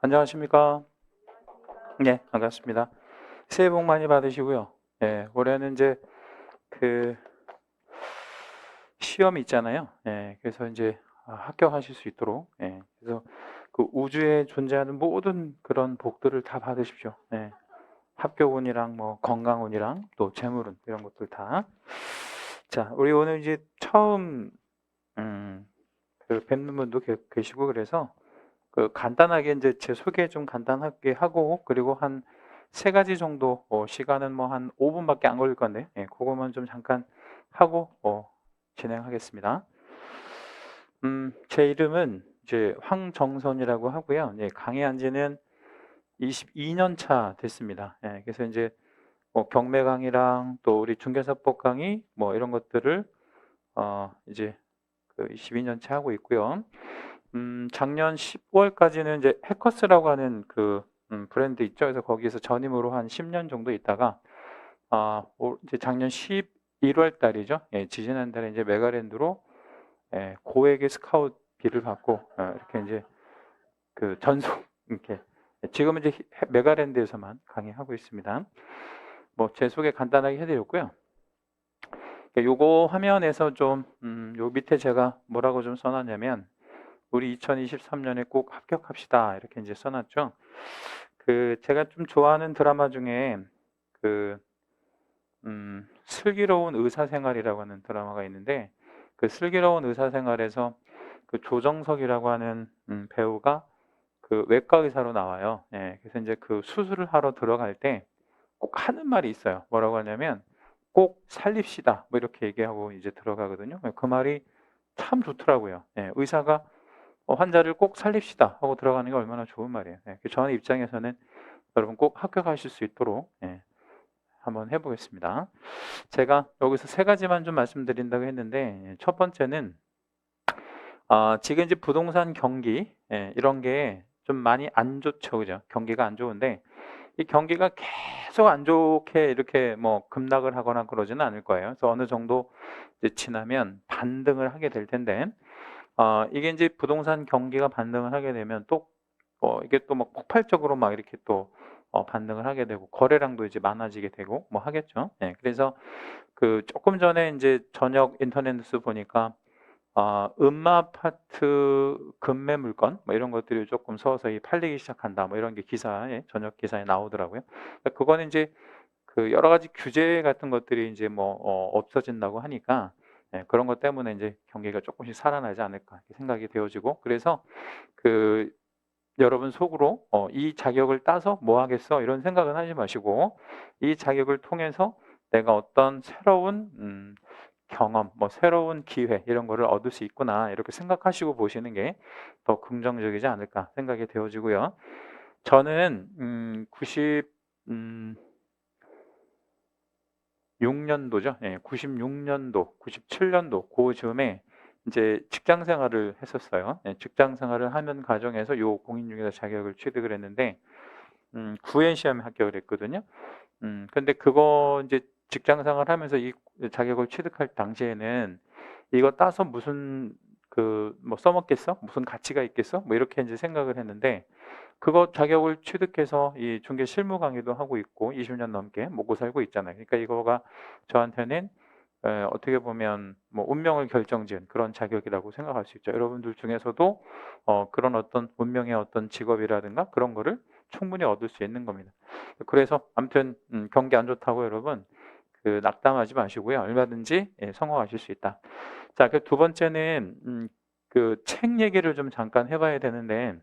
안녕하십니까? 네, 반갑습니다. 새해 복 많이 받으시고요. 올해는 이제 그 시험이 있잖아요. 그래서 이제 합격하실 수 있도록, 그래서 그 우주에 존재하는 모든 그런 복들을 다 받으십시오. 합격운이랑 뭐 건강운이랑 또 재물운 이런 것들 다. 자, 우리 오늘 이제 처음 그 뵙는 분도 계시고 그래서 그 간단하게 이제 제 소개 좀 간단하게 하고 그리고 한 세 가지 정도 시간은 뭐 한 5분밖에 안 걸릴 건데 그거만 좀 잠깐 하고 진행하겠습니다. 제 이름은 이제 황정선이라고 하고요. 강의한 지는 22년 차 됐습니다. 그래서 이제 뭐 경매 강의랑 또 우리 중개사법 강의 뭐 이런 것들을 이제 그 22년 차 하고 있고요. 작년 10월까지는 이제 해커스라고 하는 그 브랜드 있죠. 그래서 거기서 전임으로 한 10년 정도 있다가 이제 작년 11월 달이죠. 지지난달에 이제 메가랜드로 고액의 스카우트비를 받고 이렇게 이제 그 전속 이렇게 지금은 이제 메가랜드에서만 강의하고 있습니다. 뭐 제 소개 간단하게 해드렸고요. 요거 화면에서 좀 요 밑에 제가 뭐라고 좀 써놨냐면 우리 2023년에 꼭 합격합시다 이렇게 이제 써놨죠. 그 제가 좀 좋아하는 드라마 중에 그 슬기로운 의사생활이라고 하는 드라마가 있는데 그 슬기로운 의사생활에서 그 조정석이라고 하는 배우가 그 외과 의사로 나와요. 그래서 이제 그 수술을 하러 들어갈 때 꼭 하는 말이 있어요. 뭐라고 하냐면 꼭 살립시다 뭐 이렇게 얘기하고 이제 들어가거든요. 그 말이 참 좋더라고요. 의사가 환자를 꼭 살립시다 하고 들어가는 게 얼마나 좋은 말이에요. 저는 입장에서는 여러분 꼭 합격하실 수 있도록 한번 해보겠습니다. 제가 여기서 세 가지만 좀 말씀드린다고 했는데 첫 번째는 지금 이제 부동산 경기 이런 게 좀 많이 안 좋죠, 그죠? 경기가 안 좋은데 이 경기가 계속 안 좋게 이렇게 뭐 급락을 하거나 그러지는 않을 거예요. 그래서 어느 정도 이제 지나면 반등을 하게 될 텐데 이게 이제 부동산 경기가 반등을 하게 되면 또 이게 또 막 폭발적으로 막 이렇게 또 반등을 하게 되고 거래량도 이제 많아지게 되고 뭐 하겠죠. 그래서 그 조금 전에 이제 저녁 인터넷 뉴스 보니까 음마아파트 급매 물건 뭐 이런 것들이 조금 서서히 팔리기 시작한다 뭐 이런 게 기사에 저녁 기사에 나오더라고요. 그러니까 그거는 이제 그 여러 가지 규제 같은 것들이 이제 뭐 없어진다고 하니까 그런 것 때문에 이제 경기가 조금씩 살아나지 않을까 이렇게 생각이 되어지고 그래서 그 여러분 속으로 이 자격을 따서 뭐 하겠어 이런 생각은 하지 마시고 이 자격을 통해서 내가 어떤 새로운 경험, 뭐 새로운 기회 이런 거를 얻을 수 있구나 이렇게 생각하시고 보시는 게 더 긍정적이지 않을까 생각이 되어지고요. 저는 96년도죠. 96년도, 97년도 그 즈음에 이제 직장 생활을 했었어요. 직장 생활을 하는 과정에서 요 공인중개사 자격을 취득을 했는데 구회 시험에 합격을 했거든요. 근데 그거 이제 직장 생활하면서 이 자격을 취득할 당시에는 이거 따서 무슨 그 뭐 써먹겠어? 무슨 가치가 있겠어? 뭐 이렇게 이제 생각을 했는데 그거 자격을 취득해서 이 중개 실무 강의도 하고 있고 20년 넘게 먹고 살고 있잖아요. 그러니까 이거가 저한테는 어떻게 보면 뭐 운명을 결정지은 그런 자격이라고 생각할 수 있죠. 여러분들 중에서도 그런 어떤 운명의 어떤 직업이라든가 그런 거를 충분히 얻을 수 있는 겁니다. 그래서 아무튼 경기 안 좋다고 여러분 그 낙담하지 마시고요. 얼마든지 성공하실 수 있다. 자, 그 두 번째는 그 책 얘기를 좀 잠깐 해봐야 되는데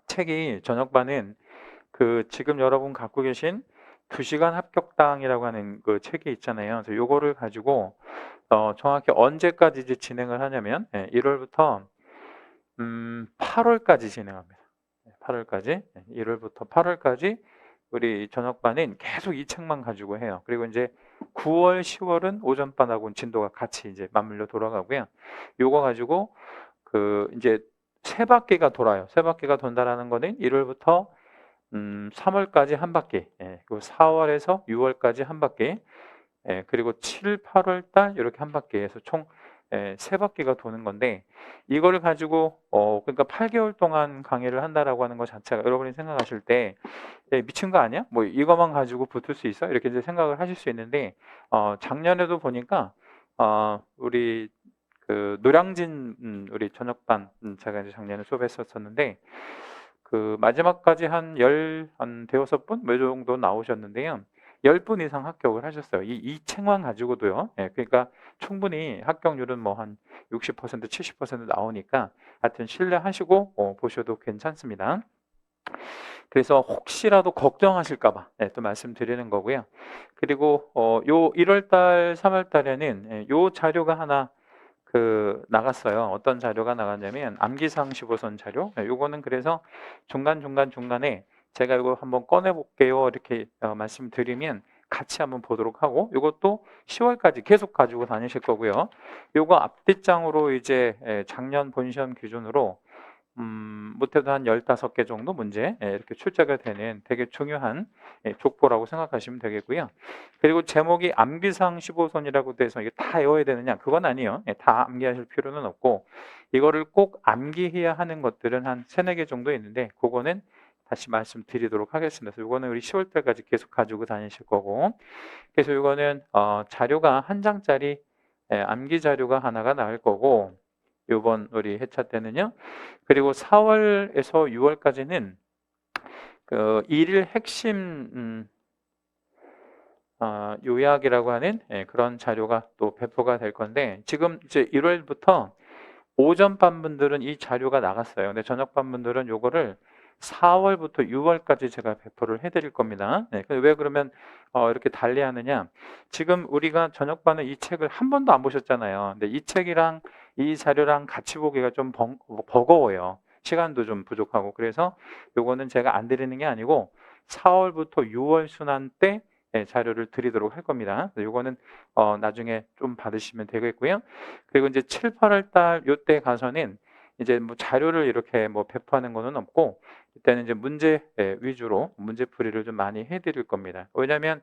책이 저녁반은 그 지금 여러분 갖고 계신 2시간 합격당이라고 하는 그 책이 있잖아요. 그래서 요거를 가지고 정확히 언제까지 이제 진행을 하냐면 1월부터 8월까지 진행합니다. 8월까지 1월부터 8월까지 우리 저녁반은 계속 이 책만 가지고 해요. 그리고 이제 9월, 10월은 오전반하고 진도가 같이 이제 맞물려 돌아가고요. 요거 가지고 그 이제 세 바퀴가 돌아요. 세 바퀴가 돈다라는 거는 1월부터 3월까지 한 바퀴, 그리고 4월에서 6월까지 한 바퀴, 그리고 7, 8월 달 이렇게 한 바퀴 해서 총 세 바퀴가 도는 건데 이거를 가지고 그러니까 8개월 동안 강의를 한다라고 하는 것 자체가 여러분이 생각하실 때 미친 거 아니야? 뭐 이것만 가지고 붙을 수 있어? 이렇게 이제 생각을 하실 수 있는데 작년에도 보니까 우리 그 노량진 우리 저녁반 제가 이제 작년에 수업했었는데 그 마지막까지 한 대여섯 분? 뭐 정도 나오셨는데요. 10분 이상 합격을 하셨어요. 이 책만 가지고도요. 그러니까 충분히 합격률은 뭐 한 60%, 70% 나오니까 하여튼 신뢰하시고 보셔도 괜찮습니다. 그래서 혹시라도 걱정하실까 봐 또 말씀드리는 거고요. 그리고 요 1월 달, 3월 달에는 요 자료가 하나 나갔어요. 어떤 자료가 나갔냐면 암기사항 15선 자료. 요거는 그래서 중간에 제가 이거 한번 꺼내 볼게요. 이렇게 말씀드리면 같이 한번 보도록 하고 요것도 10월까지 계속 가지고 다니실 거고요. 요거 앞뒷장으로 이제 작년 본시험 기준으로 못해도 한 15개 정도 문제 이렇게 출제가 되는 되게 중요한 족보라고 생각하시면 되겠고요. 그리고 제목이 암기사항 15선이라고 돼서 이게 다 외워야 되느냐? 그건 아니에요. 다 암기하실 필요는 없고 이거를 꼭 암기해야 하는 것들은 한 3, 4개 정도 있는데 그거는 다시 말씀드리도록 하겠습니다. 그래서 이거는 우리 10월 달까지 계속 가지고 다니실 거고 그래서 이거는 자료가 한 장짜리 암기 자료가 하나가 나올 거고 요번 우리 회차 때는요. 그리고 4월에서 6월까지는 그 일일 핵심 요약이라고 하는 그런 자료가 또 배포가 될 건데 지금 이제 1월부터 오전반 분들은 이 자료가 나갔어요. 근데 저녁반 분들은 요거를 4월부터 6월까지 제가 배포를 해드릴 겁니다. 왜 그러면 이렇게 달리하느냐? 지금 우리가 저녁반은 이 책을 한 번도 안 보셨잖아요. 근데 이 책이랑 이 자료랑 같이 보기가 좀 버거워요. 시간도 좀 부족하고 그래서 요거는 제가 안 드리는 게 아니고 4월부터 6월 순환 때 자료를 드리도록 할 겁니다. 요거는 나중에 좀 받으시면 되겠고요. 그리고 이제 7, 8월 달 요때 가서는 이제 뭐 자료를 이렇게 뭐 배포하는 거는 없고 이때는 이제 문제 위주로 문제풀이를 좀 많이 해드릴 겁니다. 왜냐하면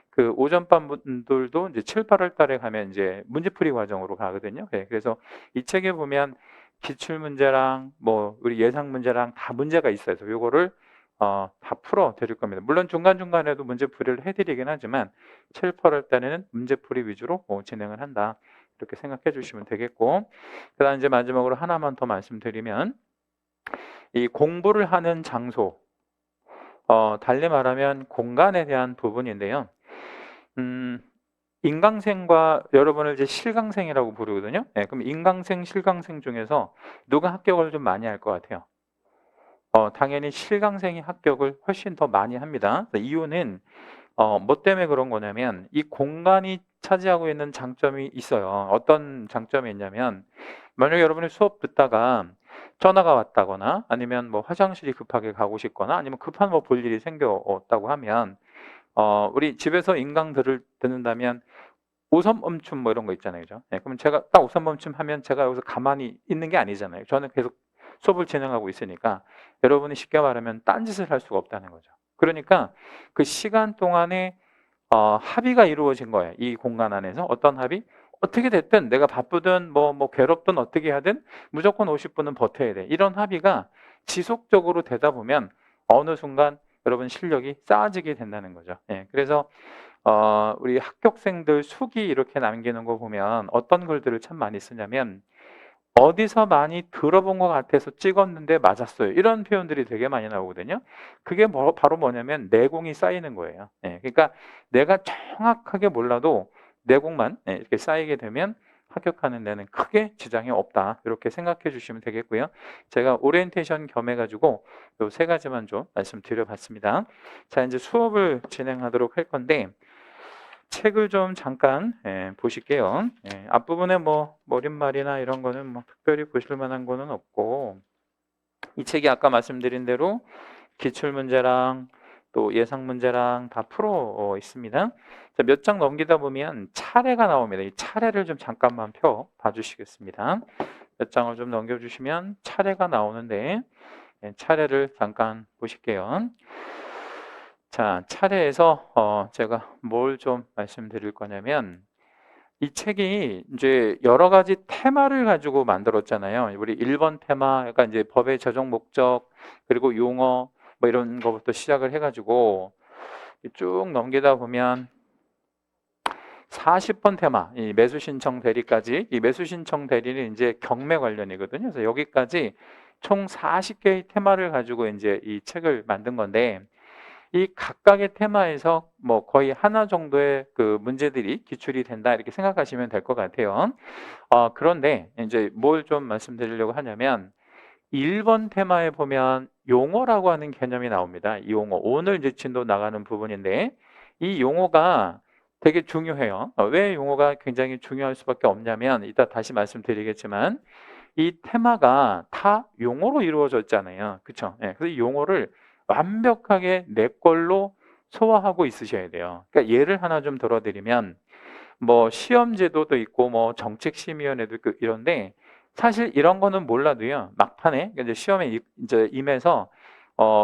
그 오전반 분들도 이제 7, 8월 달에 가면 이제 문제풀이 과정으로 가거든요. 그래서 이 책에 보면 기출 문제랑 뭐 우리 예상 문제랑 다 문제가 있어요. 그래서 요거를 다 풀어 드릴 겁니다. 물론 중간중간에도 문제풀이를 해드리긴 하지만 7, 8월 달에는 문제풀이 위주로 진행을 한다. 이렇게 생각해 주시면 되겠고 그 다음 이제 마지막으로 하나만 더 말씀드리면 이 공부를 하는 장소 달리 말하면 공간에 대한 부분인데요. 인강생과 여러분을 이제 실강생이라고 부르거든요. 그럼 인강생, 실강생 중에서 누가 합격을 좀 많이 할 것 같아요? 당연히 실강생이 합격을 훨씬 더 많이 합니다. 이유는 뭐 때문에 그런 거냐면 이 공간이 차지하고 있는 장점이 있어요. 어떤 장점이 있냐면 만약에 여러분이 수업 듣다가 전화가 왔다거나 아니면 뭐 화장실이 급하게 가고 싶거나 아니면 급한 뭐 볼 일이 생겼다고 하면 우리 집에서 인강 듣는다면 오선 멈춤 뭐 이런 거 있잖아요. 그죠? 그럼 제가 딱 오선 멈춤 하면 제가 여기서 가만히 있는 게 아니잖아요. 저는 계속 수업을 진행하고 있으니까 여러분이 쉽게 말하면 딴짓을 할 수가 없다는 거죠. 그러니까 그 시간 동안에 합의가 이루어진 거예요. 이 공간 안에서 어떤 합의? 어떻게 됐든 내가 바쁘든 뭐 괴롭든 어떻게 하든 무조건 50분은 버텨야 돼. 이런 합의가 지속적으로 되다 보면 어느 순간 여러분 실력이 쌓아지게 된다는 거죠. 그래서 우리 합격생들 수기 이렇게 남기는 거 보면 어떤 글들을 참 많이 쓰냐면 어디서 많이 들어본 것 같아서 찍었는데 맞았어요. 이런 표현들이 되게 많이 나오거든요. 그게 바로 뭐냐면 내공이 쌓이는 거예요. 그러니까 내가 정확하게 몰라도 내공만 이렇게 쌓이게 되면 합격하는 데는 크게 지장이 없다. 이렇게 생각해 주시면 되겠고요. 제가 오리엔테이션 겸해가지고 요 3가지만 좀 말씀드려봤습니다. 자, 이제 수업을 진행하도록 할 건데 책을 좀 잠깐 보실게요. 앞부분에 뭐 머릿말이나 이런 거는 뭐 특별히 보실 만한 거는 없고 이 책이 아까 말씀드린 대로 기출문제랑 또 예상문제랑 다 풀어 있습니다. 몇 장 넘기다 보면 차례가 나옵니다. 이 차례를 좀 잠깐만 펴 봐주시겠습니다. 몇 장을 좀 넘겨주시면 차례가 나오는데 차례를 잠깐 보실게요. 자, 차례에서 제가 뭘 좀 말씀드릴 거냐면 이 책이 이제 여러 가지 테마를 가지고 만들었잖아요. 우리 1번 테마가 이제 법의 적용 목적, 그리고 용어, 뭐 이런 거부터 시작을 해가지고 쭉 넘기다 보면 40번 테마, 이 매수 신청 대리까지, 이 매수 신청 대리는 이제 경매 관련이거든요. 그래서 여기까지 총 40개의 테마를 가지고 이제 이 책을 만든 건데, 이 각각의 테마에서 뭐 거의 하나 정도의 그 문제들이 기출이 된다 이렇게 생각하시면 될 것 같아요. 그런데 이제 뭘 좀 말씀드리려고 하냐면 1번 테마에 보면 용어라고 하는 개념이 나옵니다. 이 용어 오늘 이제 진도 나가는 부분인데 이 용어가 되게 중요해요. 왜 용어가 굉장히 중요할 수밖에 없냐면 이따 다시 말씀드리겠지만 이 테마가 다 용어로 이루어졌잖아요. 그렇죠? 예, 그래서 이 용어를 완벽하게 내 걸로 소화하고 있으셔야 돼요. 그러니까 예를 하나 좀 들어드리면 뭐 시험 제도도 있고 뭐 정책심의위원회도 있고 이런데 사실 이런 거는 몰라도요. 막판에 이제 시험에 이제 임해서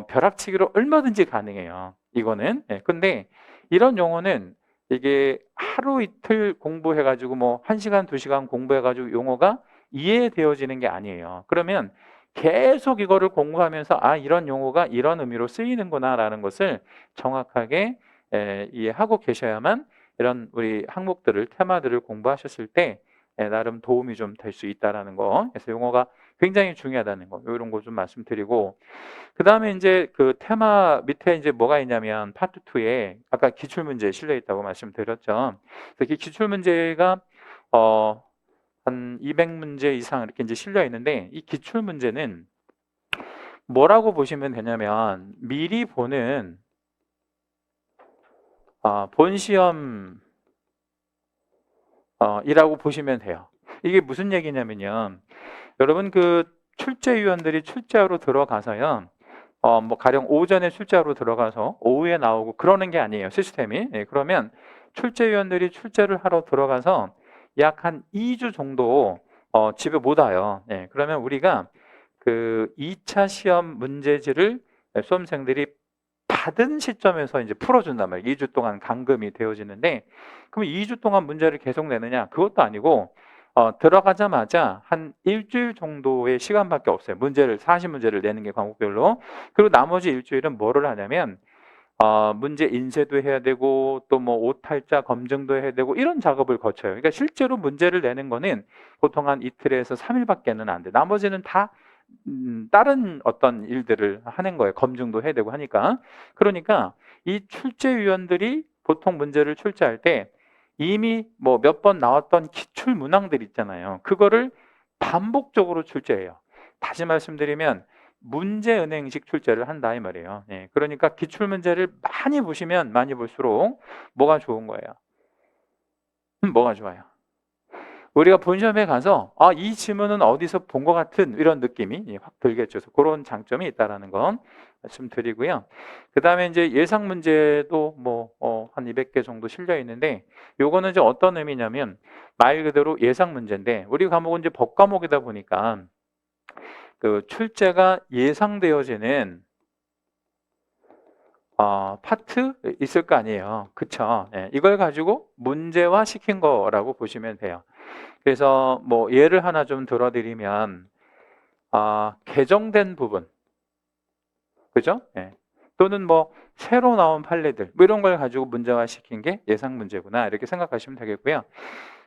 벼락치기로 얼마든지 가능해요. 이거는. 예, 근데 이런 용어는 이게 하루 이틀 공부해가지고 뭐 1시간, 2시간 공부해가지고 용어가 이해되어지는 게 아니에요. 그러면 계속 이거를 공부하면서 이런 용어가 이런 의미로 쓰이는구나라는 것을 정확하게 이해하고 계셔야만 이런 우리 항목들을 테마들을 공부하셨을 때 나름 도움이 좀 될 수 있다라는 거. 그래서 용어가 굉장히 중요하다는 거. 이런 거 좀 말씀드리고 그다음에 이제 그 테마 밑에 이제 뭐가 있냐면 파트 2에 아까 기출 문제 실려 있다고 말씀드렸죠. 그래서 이 기출 문제가 한 200문제 이상 이렇게 이제 실려 있는데 이 기출 문제는 뭐라고 보시면 되냐면 미리 보는 본 시험 이라고 보시면 돼요. 이게 무슨 얘기냐면요. 여러분 그 출제위원들이 출제하러 들어가서요. 뭐 가령 오전에 출제하러 들어가서 오후에 나오고 그러는 게 아니에요. 시스템이. 예, 그러면 출제위원들이 출제를 하러 들어가서 약 한 2주 정도 집에 못 와요. 예, 그러면 우리가 그 2차 시험 문제지를 수험생들이 받은 시점에서 이제 풀어준단 말이에요. 2주 동안 감금이 되어지는데, 그럼 2주 동안 문제를 계속 내느냐? 그것도 아니고, 들어가자마자 한 일주일 정도의 시간밖에 없어요. 문제를, 40문제를 내는 게 과목별로. 그리고 나머지 일주일은 뭐를 하냐면, 문제 인쇄도 해야 되고, 또 뭐 오탈자 검증도 해야 되고, 이런 작업을 거쳐요. 그러니까 실제로 문제를 내는 거는 보통 한 이틀에서 3일밖에는 안 돼. 나머지는 다 다른 어떤 일들을 하는 거예요. 검증도 해야 되고 하니까. 그러니까 이 출제위원들이 보통 문제를 출제할 때 이미 뭐 몇 번 나왔던 기출 문항들 있잖아요. 그거를 반복적으로 출제해요. 다시 말씀드리면 문제은행식 출제를 한다 이 말이에요. 예, 그러니까 기출 문제를 많이 보시면 많이 볼수록 뭐가 좋은 거예요? 뭐가 좋아요? 우리가 본시험에 가서 이 지문은 어디서 본 것 같은 이런 느낌이 확 들겠죠. 그래서 그런 장점이 있다는 건 말씀드리고요. 그 다음에 이제 예상 문제도 뭐 한 200개 정도 실려 있는데 요거는 이제 어떤 의미냐면 말 그대로 예상 문제인데 우리 과목은 이제 법 과목이다 보니까 그 출제가 예상되어지는 파트 있을 거 아니에요. 그쵸? 예, 이걸 가지고 문제화 시킨 거라고 보시면 돼요. 그래서 뭐 예를 하나 좀 들어드리면 개정된 부분, 그죠? 예. 또는 뭐 새로 나온 판례들 뭐 이런 걸 가지고 문제화 시킨 게 예상 문제구나 이렇게 생각하시면 되겠고요.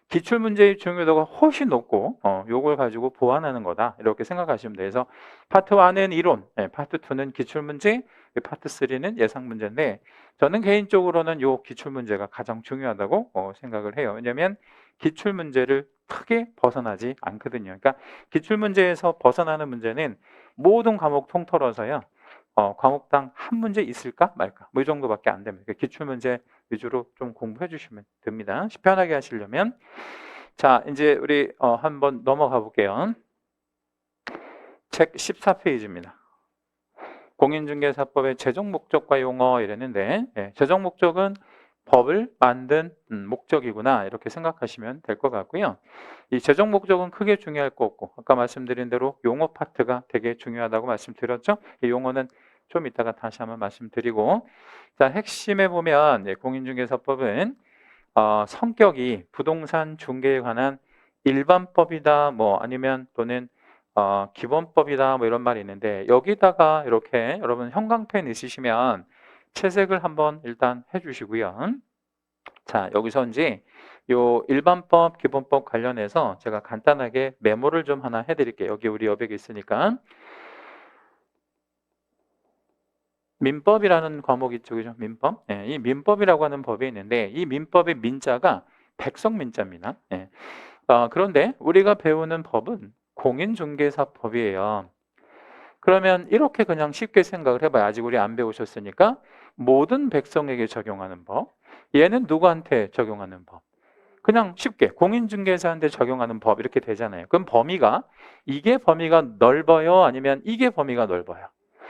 기출 문제의 중요도가 훨씬 높고 요걸 가지고 보완하는 거다 이렇게 생각하시면 돼요. 그래서 파트 1은 이론, 파트 2는 기출 문제, 파트 3는 예상 문제인데 저는 개인적으로는 요 기출 문제가 가장 중요하다고 생각을 해요. 왜냐하면 기출 문제를 크게 벗어나지 않거든요. 그러니까 기출 문제에서 벗어나는 문제는 모든 과목 통틀어서요. 과목당 한 문제 있을까 말까 뭐 이 정도밖에 안 됩니다. 그러니까 기출 문제 위주로 좀 공부해 주시면 됩니다. 편하게 하시려면 자 이제 우리 한번 넘어가 볼게요. 책 14페이지입니다. 공인중개사법의 최종 목적과 용어 이랬는데 최종 목적은 법을 만든 목적이구나 이렇게 생각하시면 될 것 같고요. 이 최종 목적은 크게 중요할 거 없고 아까 말씀드린 대로 용어 파트가 되게 중요하다고 말씀드렸죠. 이 용어는 좀 이따가 다시 한번 말씀드리고 자 핵심에 보면 공인중개사법은 성격이 부동산 중개에 관한 일반법이다, 뭐 아니면 또는 기본법이다, 뭐 이런 말이 있는데 여기다가 이렇게 여러분 형광펜 있으시면 채색을 한번 일단 해주시고요. 자, 여기서 이제 요 일반법, 기본법 관련해서 제가 간단하게 메모를 좀 하나 해드릴게요. 여기 우리 여백이 있으니까. 민법이라는 과목이 있죠, 그죠? 민법. 예, 이 민법이라고 하는 법이 있는데 이 민법의 민자가 백성민자입니다. 예. 그런데 우리가 배우는 법은 공인중개사법이에요. 그러면 이렇게 그냥 쉽게 생각을 해봐요. 아직 우리 안 배우셨으니까. 모든 백성에게 적용하는 법. 얘는 누구한테 적용하는 법? 그냥 쉽게 공인중개사한테 적용하는 법 이렇게 되잖아요. 그럼 범위가 이게 범위가 넓어요? 아니면 이게 범위가 넓어요?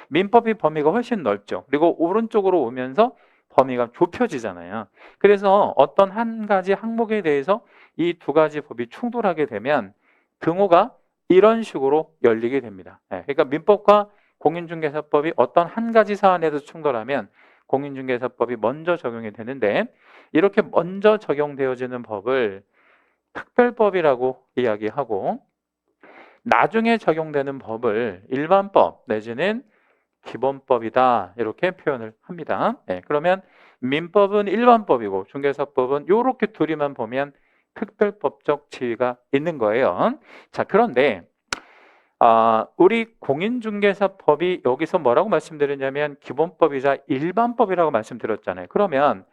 민법이 범위가 훨씬 넓죠. 그리고 오른쪽으로 오면서 범위가 좁혀지잖아요. 그래서 어떤 한 가지 항목에 대해서 이 두 가지 법이 충돌하게 되면 등호가 이런 식으로 열리게 됩니다. 그러니까 민법과 공인중개사법이 어떤 한 가지 사안에도 충돌하면 공인중개사법이 먼저 적용이 되는데 이렇게 먼저 적용되어지는 법을 특별법이라고 이야기하고 나중에 적용되는 법을 일반법 내지는 기본법이다 이렇게 표현을 합니다. 그러면 민법은 일반법이고 중개사법은 이렇게 둘이만 보면 특별법적 지위가 있는 거예요. 자, 그런데 우리 공인중개사법이 여기서 뭐라고 말씀드렸냐면 기본법이자 일반법이라고 말씀드렸잖아요. 그러면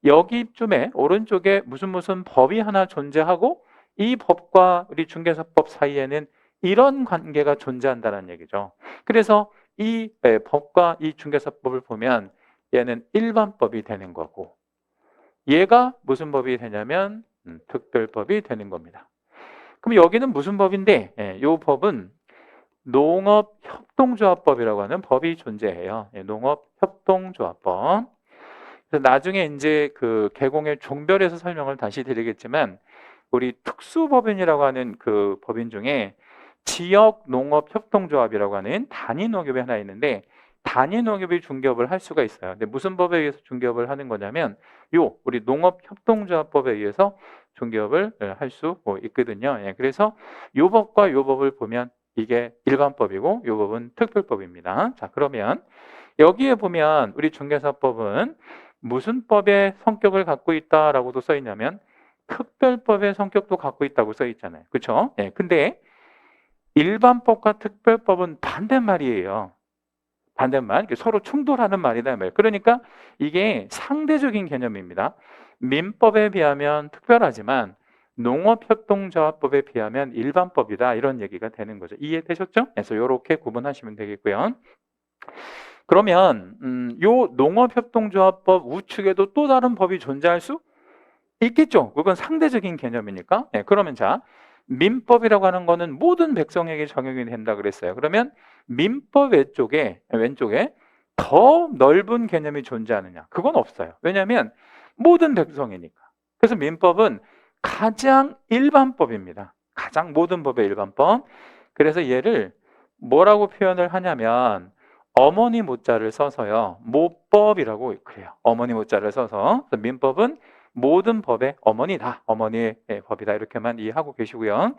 여기쯤에 오른쪽에 무슨 법이 하나 존재하고 이 법과 우리 중개사법 사이에는 이런 관계가 존재한다는 얘기죠. 그래서 이 법과 이 중개사법을 보면 얘는 일반법이 되는 거고 얘가 무슨 법이 되냐면 특별법이 되는 겁니다. 그럼 여기는 무슨 법인데 이 법은 농업협동조합법이라고 하는 법이 존재해요. 농업협동조합법. 그래서 나중에 이제 그 개공의 종별에서 설명을 다시 드리겠지만 우리 특수법인이라고 하는 그 법인 중에 지역농업협동조합이라고 하는 단위농협이 하나 있는데 단위농협이 중개업을 할 수가 있어요. 근데 무슨 법에 의해서 중개업을 하는 거냐면 우리 농업협동조합법에 의해서 중개업을 할 수 있거든요. 그래서 요 법과 요 법을 보면 이게 일반법이고 요 법은 특별법입니다. 자, 그러면 여기에 보면 우리 중개사법은 무슨 법의 성격을 갖고 있다라고도 써 있냐면 특별법의 성격도 갖고 있다고 써 있잖아요. 그렇죠? 근데 일반법과 특별법은 반대말이에요. 반대말. 서로 충돌하는 말이다 말이에요. 그러니까 이게 상대적인 개념입니다. 민법에 비하면 특별하지만 농업협동조합법에 비하면 일반법이다. 이런 얘기가 되는 거죠. 이해되셨죠? 그래서 이렇게 구분하시면 되겠고요. 그러면 요 농업협동조합법 우측에도 또 다른 법이 존재할 수 있겠죠. 그건 상대적인 개념이니까. 그러면 자, 민법이라고 하는 거는 모든 백성에게 적용이 된다 그랬어요. 그러면 민법 왼쪽에 더 넓은 개념이 존재하느냐? 그건 없어요. 왜냐하면 모든 백성이니까. 그래서 민법은 가장 일반법입니다. 가장 모든 법의 일반법. 그래서 얘를 뭐라고 표현을 하냐면 어머니 모자를 써서요. 모법이라고 그래요. 어머니 모자를 써서. 그래서 민법은 모든 법의 어머니다. 어머니의 법이다. 이렇게만 이해하고 계시고요.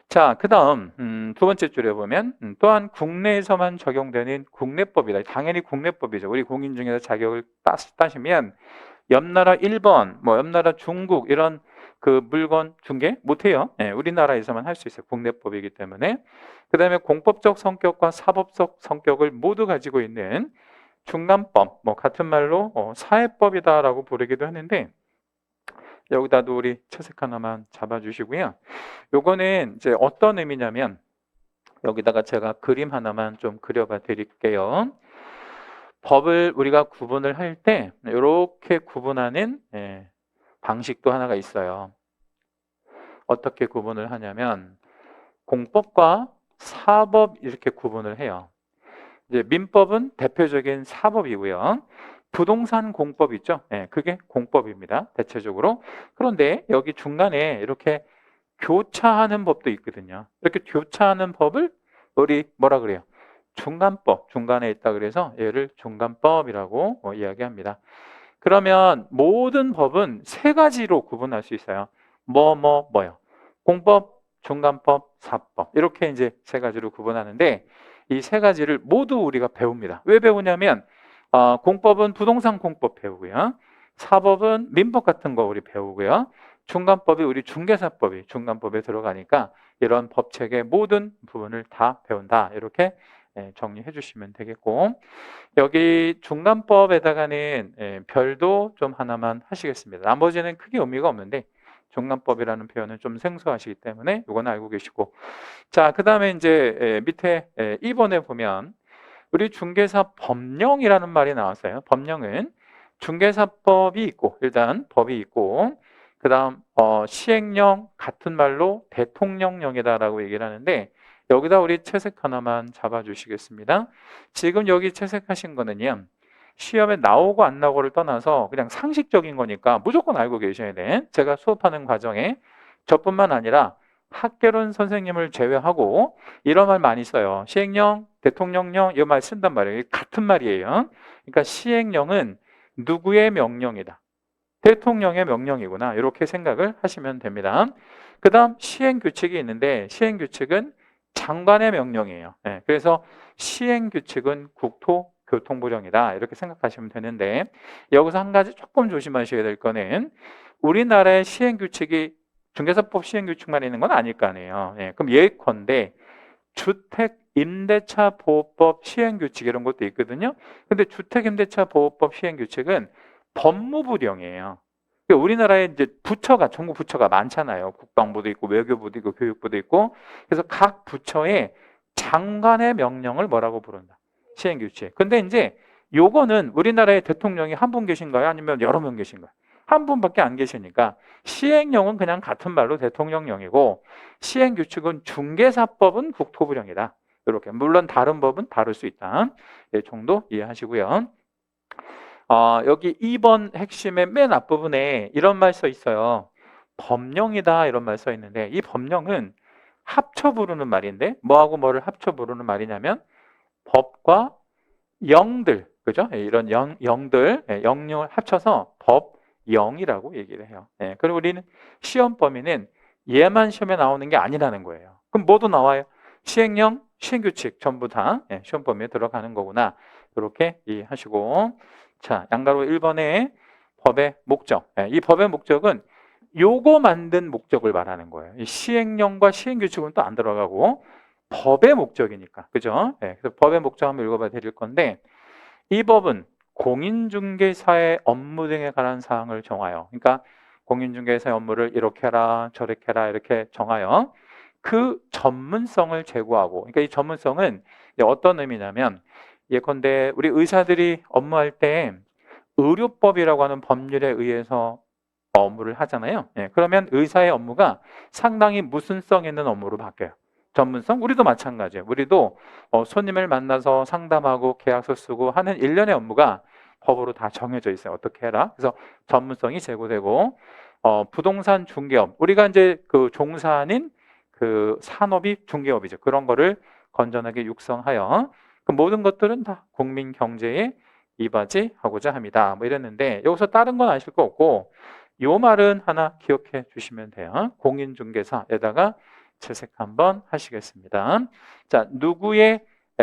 자, 그 다음 두 번째 줄에 보면 또한 국내에서만 적용되는 국내법이다. 당연히 국내법이죠. 우리 공인중개사 자격을 따시면 옆나라 일본, 뭐 옆나라 중국 이런 그 물건 중개 못해요. 우리나라에서만 할 수 있어요. 국내법이기 때문에. 그 다음에 공법적 성격과 사법적 성격을 모두 가지고 있는 중간법, 뭐 같은 말로 사회법이다라고 부르기도 하는데 여기다도 우리 채색 하나만 잡아주시고요. 요거는 이제 어떤 의미냐면 여기다가 제가 그림 하나만 좀 그려봐 드릴게요. 법을 우리가 구분을 할 때 이렇게 구분하는 방식도 하나가 있어요. 어떻게 구분을 하냐면 공법과 사법 이렇게 구분을 해요. 이제 민법은 대표적인 사법이고요. 부동산 공법 있죠? 그게 공법입니다. 대체적으로. 그런데 여기 중간에 이렇게 교차하는 법도 있거든요. 이렇게 교차하는 법을 우리 뭐라 그래요? 중간법, 중간에 있다 그래서 얘를 중간법이라고 이야기합니다. 그러면 모든 법은 세 가지로 구분할 수 있어요. 뭐요? 공법, 중간법, 사법. 이렇게 이제 세 가지로 구분하는데 이 세 가지를 모두 우리가 배웁니다. 왜 배우냐면 공법은 부동산 공법 배우고요. 사법은 민법 같은 거 우리 배우고요. 중간법이 우리 중개사법이 중간법에 들어가니까 이런 법책의 모든 부분을 다 배운다. 이렇게 정리해 주시면 되겠고, 여기 중간법에다가는 별도 좀 하나만 하시겠습니다. 나머지는 크게 의미가 없는데 중간법이라는 표현은 좀 생소하시기 때문에 이건 알고 계시고, 자, 그 다음에 이제 밑에 2번에 보면 우리 중개사 법령이라는 말이 나왔어요. 법령은 중개사법이 있고, 일단 법이 있고, 그 다음 시행령, 같은 말로 대통령령이다라고 얘기를 하는데, 여기다 우리 채색 하나만 잡아주시겠습니다. 지금 여기 채색하신 거는요, 시험에 나오고 안 나오고를 떠나서 그냥 상식적인 거니까 무조건 알고 계셔야 돼. 제가 수업하는 과정에 저뿐만 아니라 학개론 선생님을 제외하고 이런 말 많이 써요. 시행령, 대통령령 이 말 쓴단 말이에요. 같은 말이에요. 그러니까 시행령은 누구의 명령이다. 대통령의 명령이구나. 이렇게 생각을 하시면 됩니다. 그 다음 시행규칙이 있는데 시행규칙은 장관의 명령이에요. 그래서 시행규칙은 국토교통부령이다. 이렇게 생각하시면 되는데, 여기서 한 가지 조금 조심하셔야 될 거는 우리나라의 시행규칙이 중개사법 시행규칙만 있는 건 아닐 거 아니에요. 그럼 예컨대 주택 임대차 보호법 시행규칙 이런 것도 있거든요. 근데 주택 임대차 보호법 시행규칙은 법무부령이에요. 그러니까 우리나라에 이제 부처가, 정부 부처가 많잖아요. 국방부도 있고 외교부도 있고 교육부도 있고. 그래서 각 부처의 장관의 명령을 뭐라고 부른다? 시행규칙. 근데 이제 요거는 우리나라의 대통령이 한 분 계신가요? 아니면 여러 명 계신가요? 한 분밖에 안 계시니까 시행령은 그냥 같은 말로 대통령령이고, 시행규칙은 중개사법은 국토부령이다. 이렇게. 물론 다른 법은 다를 수 있다. 이 정도 이해하시고요. 여기 2번 핵심의 맨 앞부분에 이런 말 써 있어요. 법령이다 이런 말 써 있는데, 이 법령은 합쳐 부르는 말인데 뭐하고 뭐를 합쳐 부르는 말이냐면 법과 영들, 그죠? 이런 영들, 영령을 합쳐서 법영이라고 얘기를 해요. 그리고 우리는 시험 범위는 얘만 시험에 나오는 게 아니라는 거예요. 그럼 뭐도 나와요? 시행령, 시행규칙 전부 다 시험 범위에 들어가는 거구나. 이렇게 이해하시고, 자, 양가로 1번에 법의 목적. 이 법의 목적은 요거 만든 목적을 말하는 거예요. 이 시행령과 시행규칙은 또 안 들어가고 법의 목적이니까. 그죠? 그래서 법의 목적 한번 읽어봐 드릴 건데, 이 법은 공인중개사의 업무 등에 관한 사항을 정하여, 그러니까 공인중개사의 업무를 이렇게 해라 저렇게 해라 이렇게 정하여 그 전문성을 제고하고, 그러니까 이 전문성은 어떤 의미냐면, 예컨대 우리 의사들이 업무할 때 의료법이라고 하는 법률에 의해서 업무를 하잖아요. 그러면 의사의 업무가 상당히 무슨성 있는 업무로 바뀌어요. 전문성? 우리도 마찬가지예요. 우리도 손님을 만나서 상담하고 계약서 쓰고 하는 일련의 업무가 법으로 다 정해져 있어요. 어떻게 해라. 그래서 전문성이 제고되고, 부동산 중개업, 우리가 이제 그 종사하는 그 산업이 중개업이죠. 그런 거를 건전하게 육성하여 그 모든 것들은 다 국민 경제에 이바지하고자 합니다. 뭐 이랬는데, 여기서 다른 건 아실 거 없고 요 말은 하나 기억해 주시면 돼요. 공인중개사에다가 채색 한번 하시겠습니다. 자, 누구의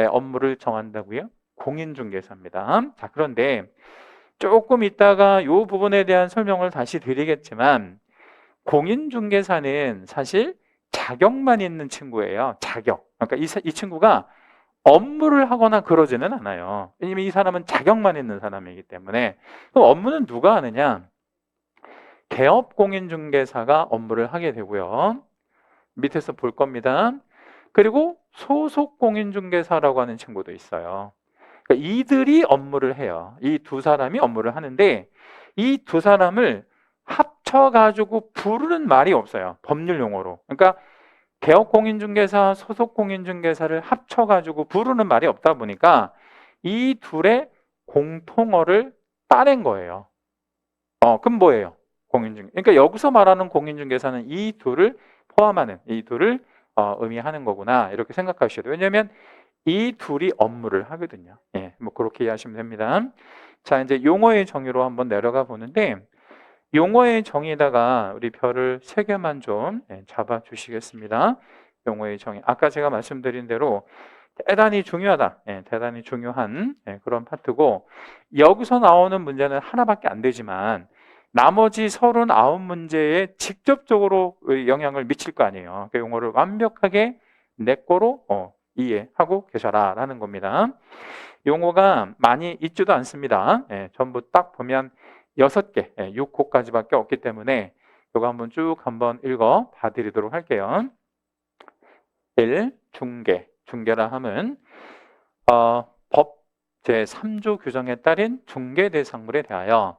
업무를 정한다고요? 공인중개사입니다. 자, 그런데 조금 있다가 요 부분에 대한 설명을 다시 드리겠지만, 공인중개사는 사실 자격만 있는 친구예요. 자격. 그러니까 이 친구가 업무를 하거나 그러지는 않아요. 왜냐면 이 사람은 자격만 있는 사람이기 때문에. 그럼 업무는 누가 하느냐? 개업공인중개사가 업무를 하게 되고요. 밑에서 볼 겁니다. 그리고 소속공인중개사라고 하는 친구도 있어요. 그러니까 이들이 업무를 해요. 이 두 사람이 업무를 하는데, 이 두 사람을 합쳐가지고 부르는 말이 없어요. 법률 용어로. 그러니까 개업공인중개사, 소속공인중개사를 합쳐가지고 부르는 말이 없다 보니까 이 둘의 공통어를 따낸 거예요. 그럼 뭐예요? 공인중개. 그러니까 여기서 말하는 공인중개사는 이 둘을 포함하는, 이 둘을 의미하는 거구나. 이렇게 생각하셔야 돼요. 왜냐하면 이 둘이 업무를 하거든요. 뭐 그렇게 이해하시면 됩니다. 자, 이제 용어의 정의로 한번 내려가 보는데, 용어의 정의에다가 우리 별을 3개만 좀 잡아 주시겠습니다. 용어의 정의. 아까 제가 말씀드린 대로 대단히 중요하다. 대단히 중요한 그런 파트고, 여기서 나오는 문제는 하나밖에 안 되지만 나머지 39문제에 직접적으로 영향을 미칠 거 아니에요. 그 용어를 완벽하게 내 거로 이해하고 계셔라 라는 겁니다. 용어가 많이 있지도 않습니다. 전부 딱 보면 6개, 6호까지밖에 없기 때문에 이거 한번 쭉 한번 읽어 봐드리도록 할게요. 1. 중개. 중개라 함은 법 제3조 규정에 따른 중개 대상물에 대하여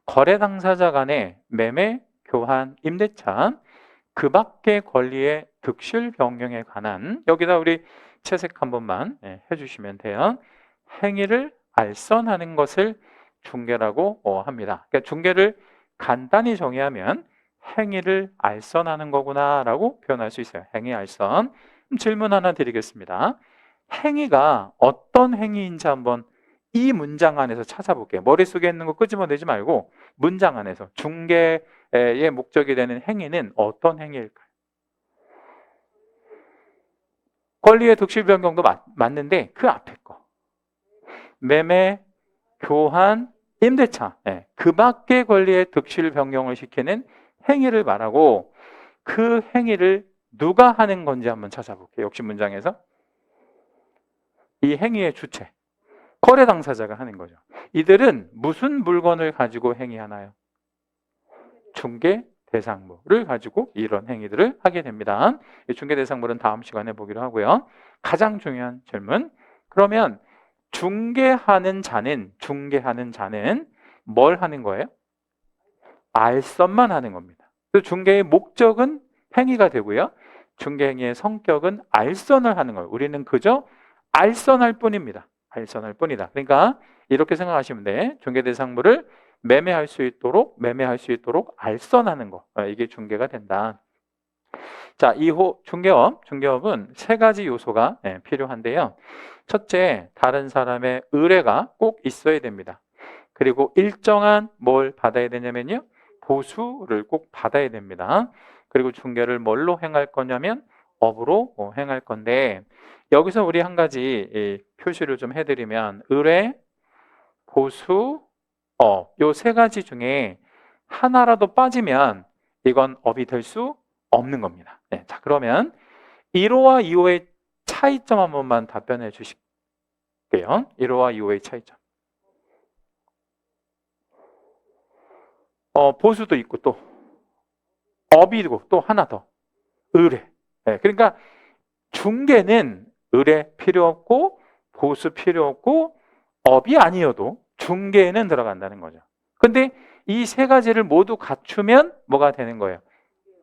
거래 당사자 간의 매매, 교환, 임대차 그 밖의 권리의 득실 변경에 관한, 여기다 우리 채색 한 번만 해주시면 돼요. 행위를 알선하는 것을 중개라고 합니다. 그러니까 중개를 간단히 정의하면 행위를 알선하는 거구나 라고 표현할 수 있어요. 행위 알선. 질문 하나 드리겠습니다. 행위가 어떤 행위인지 한번 이 문장 안에서 찾아볼게요. 머릿속에 있는 거 끄집어내지 말고 문장 안에서 중개의 목적이 되는 행위는 어떤 행위일까요? 권리의 득실 변경도 맞는데 그 앞에 거. 매매, 교환, 임대차. 그 밖의 권리의 득실 변경을 시키는 행위를 말하고, 그 행위를 누가 하는 건지 한번 찾아볼게요. 역시 문장에서. 이 행위의 주체. 거래 당사자가 하는 거죠. 이들은 무슨 물건을 가지고 행위하나요? 중개 대상물을 가지고 이런 행위들을 하게 됩니다. 이 중개 대상물은 다음 시간에 보기로 하고요. 가장 중요한 질문. 그러면 중개하는 자는 뭘 하는 거예요? 알선만 하는 겁니다. 그 중개의 목적은 행위가 되고요. 중개 행위의 성격은 알선을 하는 거예요. 우리는 그저 알선할 뿐입니다. 알선할 뿐이다. 그러니까 이렇게 생각하시면 돼. 중개 대상물을 매매할 수 있도록 알선하는 거. 이게 중개가 된다. 자, 2호 중개업은 3가지 요소가 필요한데요. 첫째, 다른 사람의 의뢰가 꼭 있어야 됩니다. 그리고 일정한 뭘 받아야 되냐면요, 보수를 꼭 받아야 됩니다. 그리고 중개를 뭘로 행할 거냐면 업으로 행할 건데, 여기서 우리 한 가지 표시를 좀 해드리면, 의뢰, 보수, 요 3가지 중에 하나라도 빠지면 이건 업이 될 수 없는 겁니다. 자, 그러면 1호와 2호의 차이점 한 번만 답변해 주실게요. 1호와 2호의 차이점. 보수도 있고 또 업이 있고 또 하나 더 의뢰. 그러니까 중개는 의뢰 필요 없고 보수 필요 없고 업이 아니어도 중개에는 들어간다는 거죠. 근데 이 3가지를 모두 갖추면 뭐가 되는 거예요?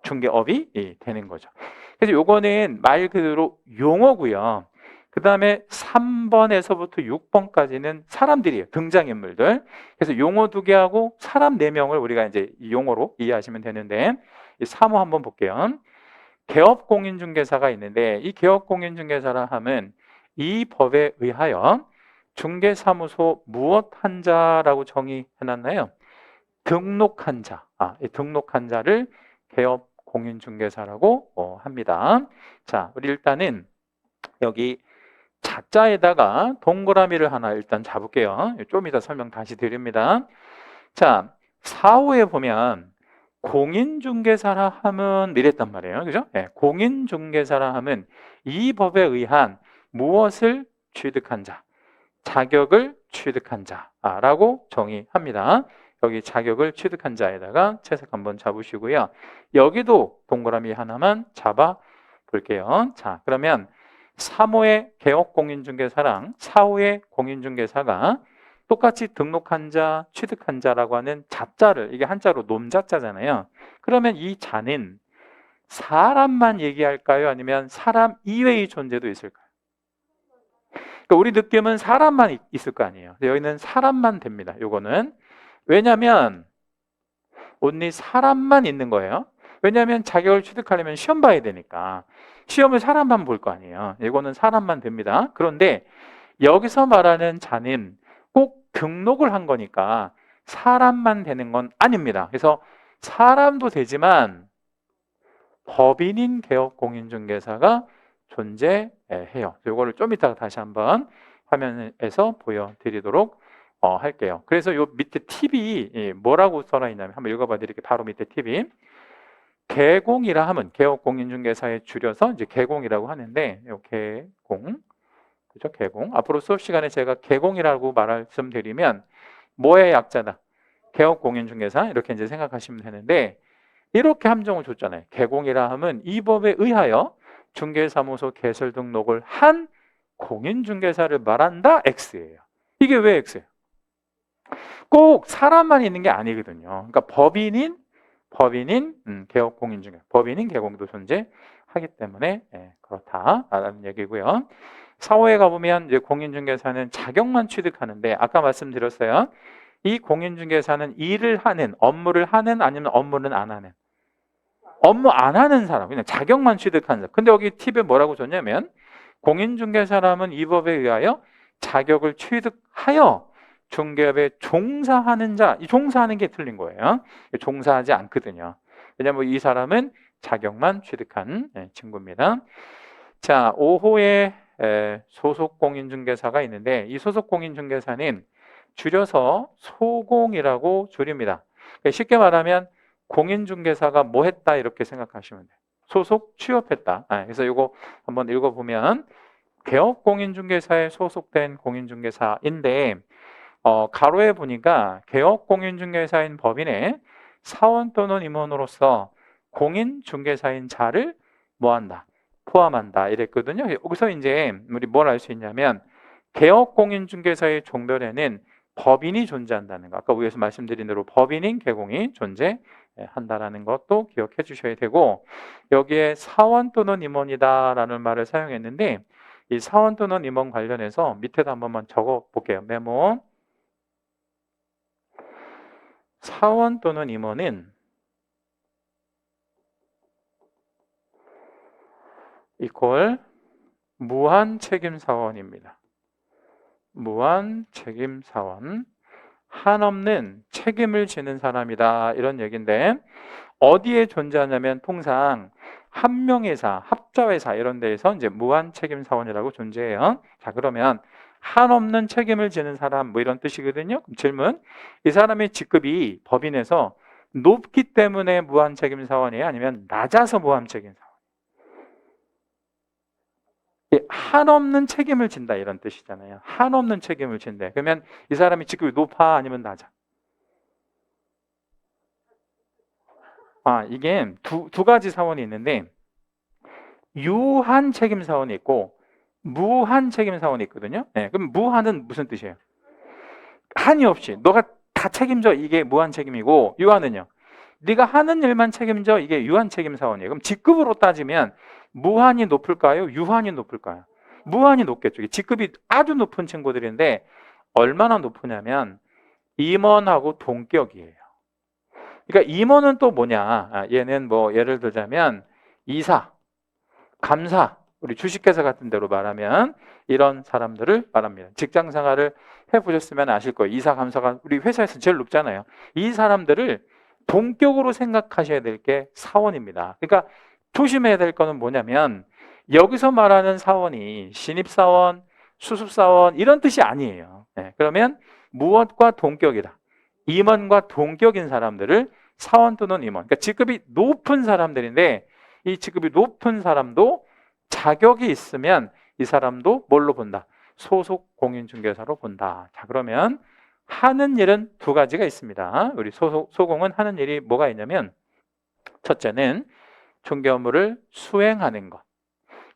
중개업이 되는 거죠. 그래서 요거는 말 그대로 용어고요. 그 다음에 3번에서부터 6번까지는 사람들이에요. 등장인물들. 그래서 용어 2개하고 사람 4명을 우리가 이제 용어로 이해하시면 되는데, 이 3호 한번 볼게요. 개업공인중개사가 있는데, 이 개업공인중개사라 함은 이 법에 의하여 중개사무소 무엇 한 자라고 정의해놨나요? 등록한 자. 이 등록한 자를 개업공인중개사라고 합니다. 자, 우리 일단은 여기 자자에다가 동그라미를 하나 일단 잡을게요. 좀 이따 설명 다시 드립니다. 자, 4호에 보면 공인중개사라 함은 이랬단 말이에요. 그죠? 공인중개사라 함은 이 법에 의한 무엇을 취득한 자, 자격을 취득한 자라고 정의합니다. 여기 자격을 취득한 자에다가 채색 한번 잡으시고요. 여기도 동그라미 하나만 잡아 볼게요. 자, 그러면 3호의 개업공인중개사랑 4호의 공인중개사가 똑같이 등록한 자, 취득한 자라고 하는 자자를, 이게 한자로 놈자자잖아요. 그러면 이 자는 사람만 얘기할까요? 아니면 사람 이외의 존재도 있을까요? 그러니까 우리 느낌은 사람만 있을 거 아니에요. 여기는 사람만 됩니다. 요거는. 왜냐하면 온리 사람만 있는 거예요. 왜냐하면 자격을 취득하려면 시험 봐야 되니까 시험을 사람만 볼 거 아니에요. 이거는 사람만 됩니다. 그런데 여기서 말하는 자는 꼭 등록을 한 거니까 사람만 되는 건 아닙니다. 그래서 사람도 되지만 법인인 개업공인중개사가 존재해요. 이거를 좀 이따가 다시 한번 화면에서 보여드리도록 할게요. 그래서 요 밑에 팁이 뭐라고 써놔 있냐면 한번 읽어봐 드릴게요. 바로 밑에 팁이 개공이라 하면 개업공인중개사에 줄여서 이제 개공이라고 하는데 요 개공 그죠? 개공. 앞으로 수업 시간에 제가 개공이라고 말씀드리면 뭐의 약자다? 개업공인중개사 이렇게 이제 생각하시면 되는데 이렇게 함정을 줬잖아요. 개공이라 하면 이 법에 의하여 중개사무소 개설 등록을 한 공인중개사를 말한다. X예요. 이게 왜 X예요? 꼭 사람만 있는 게 아니거든요. 그러니까 법인인 개업공인중개사, 법인인 개공도 존재하기 때문에 그렇다라는 얘기고요. 사호에 가보면 이제 공인중개사는 자격만 취득하는데 아까 말씀드렸어요. 이 공인중개사는 일을 하는, 업무를 하는 아니면 업무는 안 하는? 업무 안 하는 사람, 그냥 자격만 취득하는 사람. 근데 여기 팁에 뭐라고 줬냐면 공인중개사람은 이 법에 의하여 자격을 취득하여 중개업에 종사하는 자, 이 종사하는 게 틀린 거예요. 종사하지 않거든요. 왜냐하면 이 사람은 자격만 취득한 친구입니다. 자, 5호에 소속 공인중개사가 있는데 이 소속 공인중개사는 줄여서 소공이라고 줄입니다. 쉽게 말하면 공인중개사가 뭐 했다 이렇게 생각하시면 돼요. 소속 취업했다. 그래서 이거 한번 읽어보면 개업공인중개사에 소속된 공인중개사인데 가로에 보니까 개업공인중개사인 법인의 사원 또는 임원으로서 공인중개사인 자를 뭐한다? 포함한다 이랬거든요. 여기서 이제 우리 뭘 알 수 있냐면 개업공인중개사의 종별에는 법인이 존재한다는 거. 아까 위에서 말씀드린 대로 법인인 개공이 존재한다라는 것도 기억해 주셔야 되고 여기에 사원 또는 임원이다라는 말을 사용했는데 이 사원 또는 임원 관련해서 밑에도 한 번만 적어 볼게요. 메모. 사원 또는 임원은 이퀄 무한책임사원입니다. 무한책임사원. 한없는 책임을 지는 사람이다 이런 얘기인데 어디에 존재하냐면 통상 한명회사, 합자회사 이런 데에서 이제 무한책임사원이라고 존재해요. 자, 그러면 한없는 책임을 지는 사람 뭐 이런 뜻이거든요. 그럼 질문, 이 사람의 직급이 법인에서 높기 때문에 무한책임사원이에요? 아니면 낮아서 무한책임사원? 한없는 책임을 진다 이런 뜻이잖아요. 한없는 책임을 진대. 그러면 이 사람이 직급이 높아 아니면 낮아? 이게 두 가지 사원이 있는데 유한 책임 사원이 있고 무한 책임 사원이 있거든요. 그럼 무한은 무슨 뜻이에요? 한이 없이 너가 다 책임져 이게 무한 책임이고 유한은요? 네가 하는 일만 책임져 이게 유한 책임 사원이에요. 그럼 직급으로 따지면 무한이 높을까요? 유한이 높을까요? 무한이 높겠죠. 직급이 아주 높은 친구들인데 얼마나 높으냐면 임원하고 동격이에요. 그러니까 임원은 또 뭐냐? 얘는 뭐 예를 들자면 이사, 감사, 우리 주식회사 같은 데로 말하면 이런 사람들을 말합니다. 직장 생활을 해보셨으면 아실 거예요. 이사, 감사가 우리 회사에서 제일 높잖아요. 이 사람들을 동격으로 생각하셔야 될 게 사원입니다. 그러니까 조심해야 될 거는 뭐냐면 여기서 말하는 사원이 신입사원, 수습사원 이런 뜻이 아니에요. 그러면 무엇과 동격이다. 임원과 동격인 사람들을 사원 또는 임원, 그러니까 직급이 높은 사람들인데 이 직급이 높은 사람도 자격이 있으면 이 사람도 뭘로 본다? 소속 공인중개사로 본다. 자, 그러면 하는 일은 두 가지가 있습니다. 우리 소공은 하는 일이 뭐가 있냐면 첫째는 중개 업무를 수행하는 것,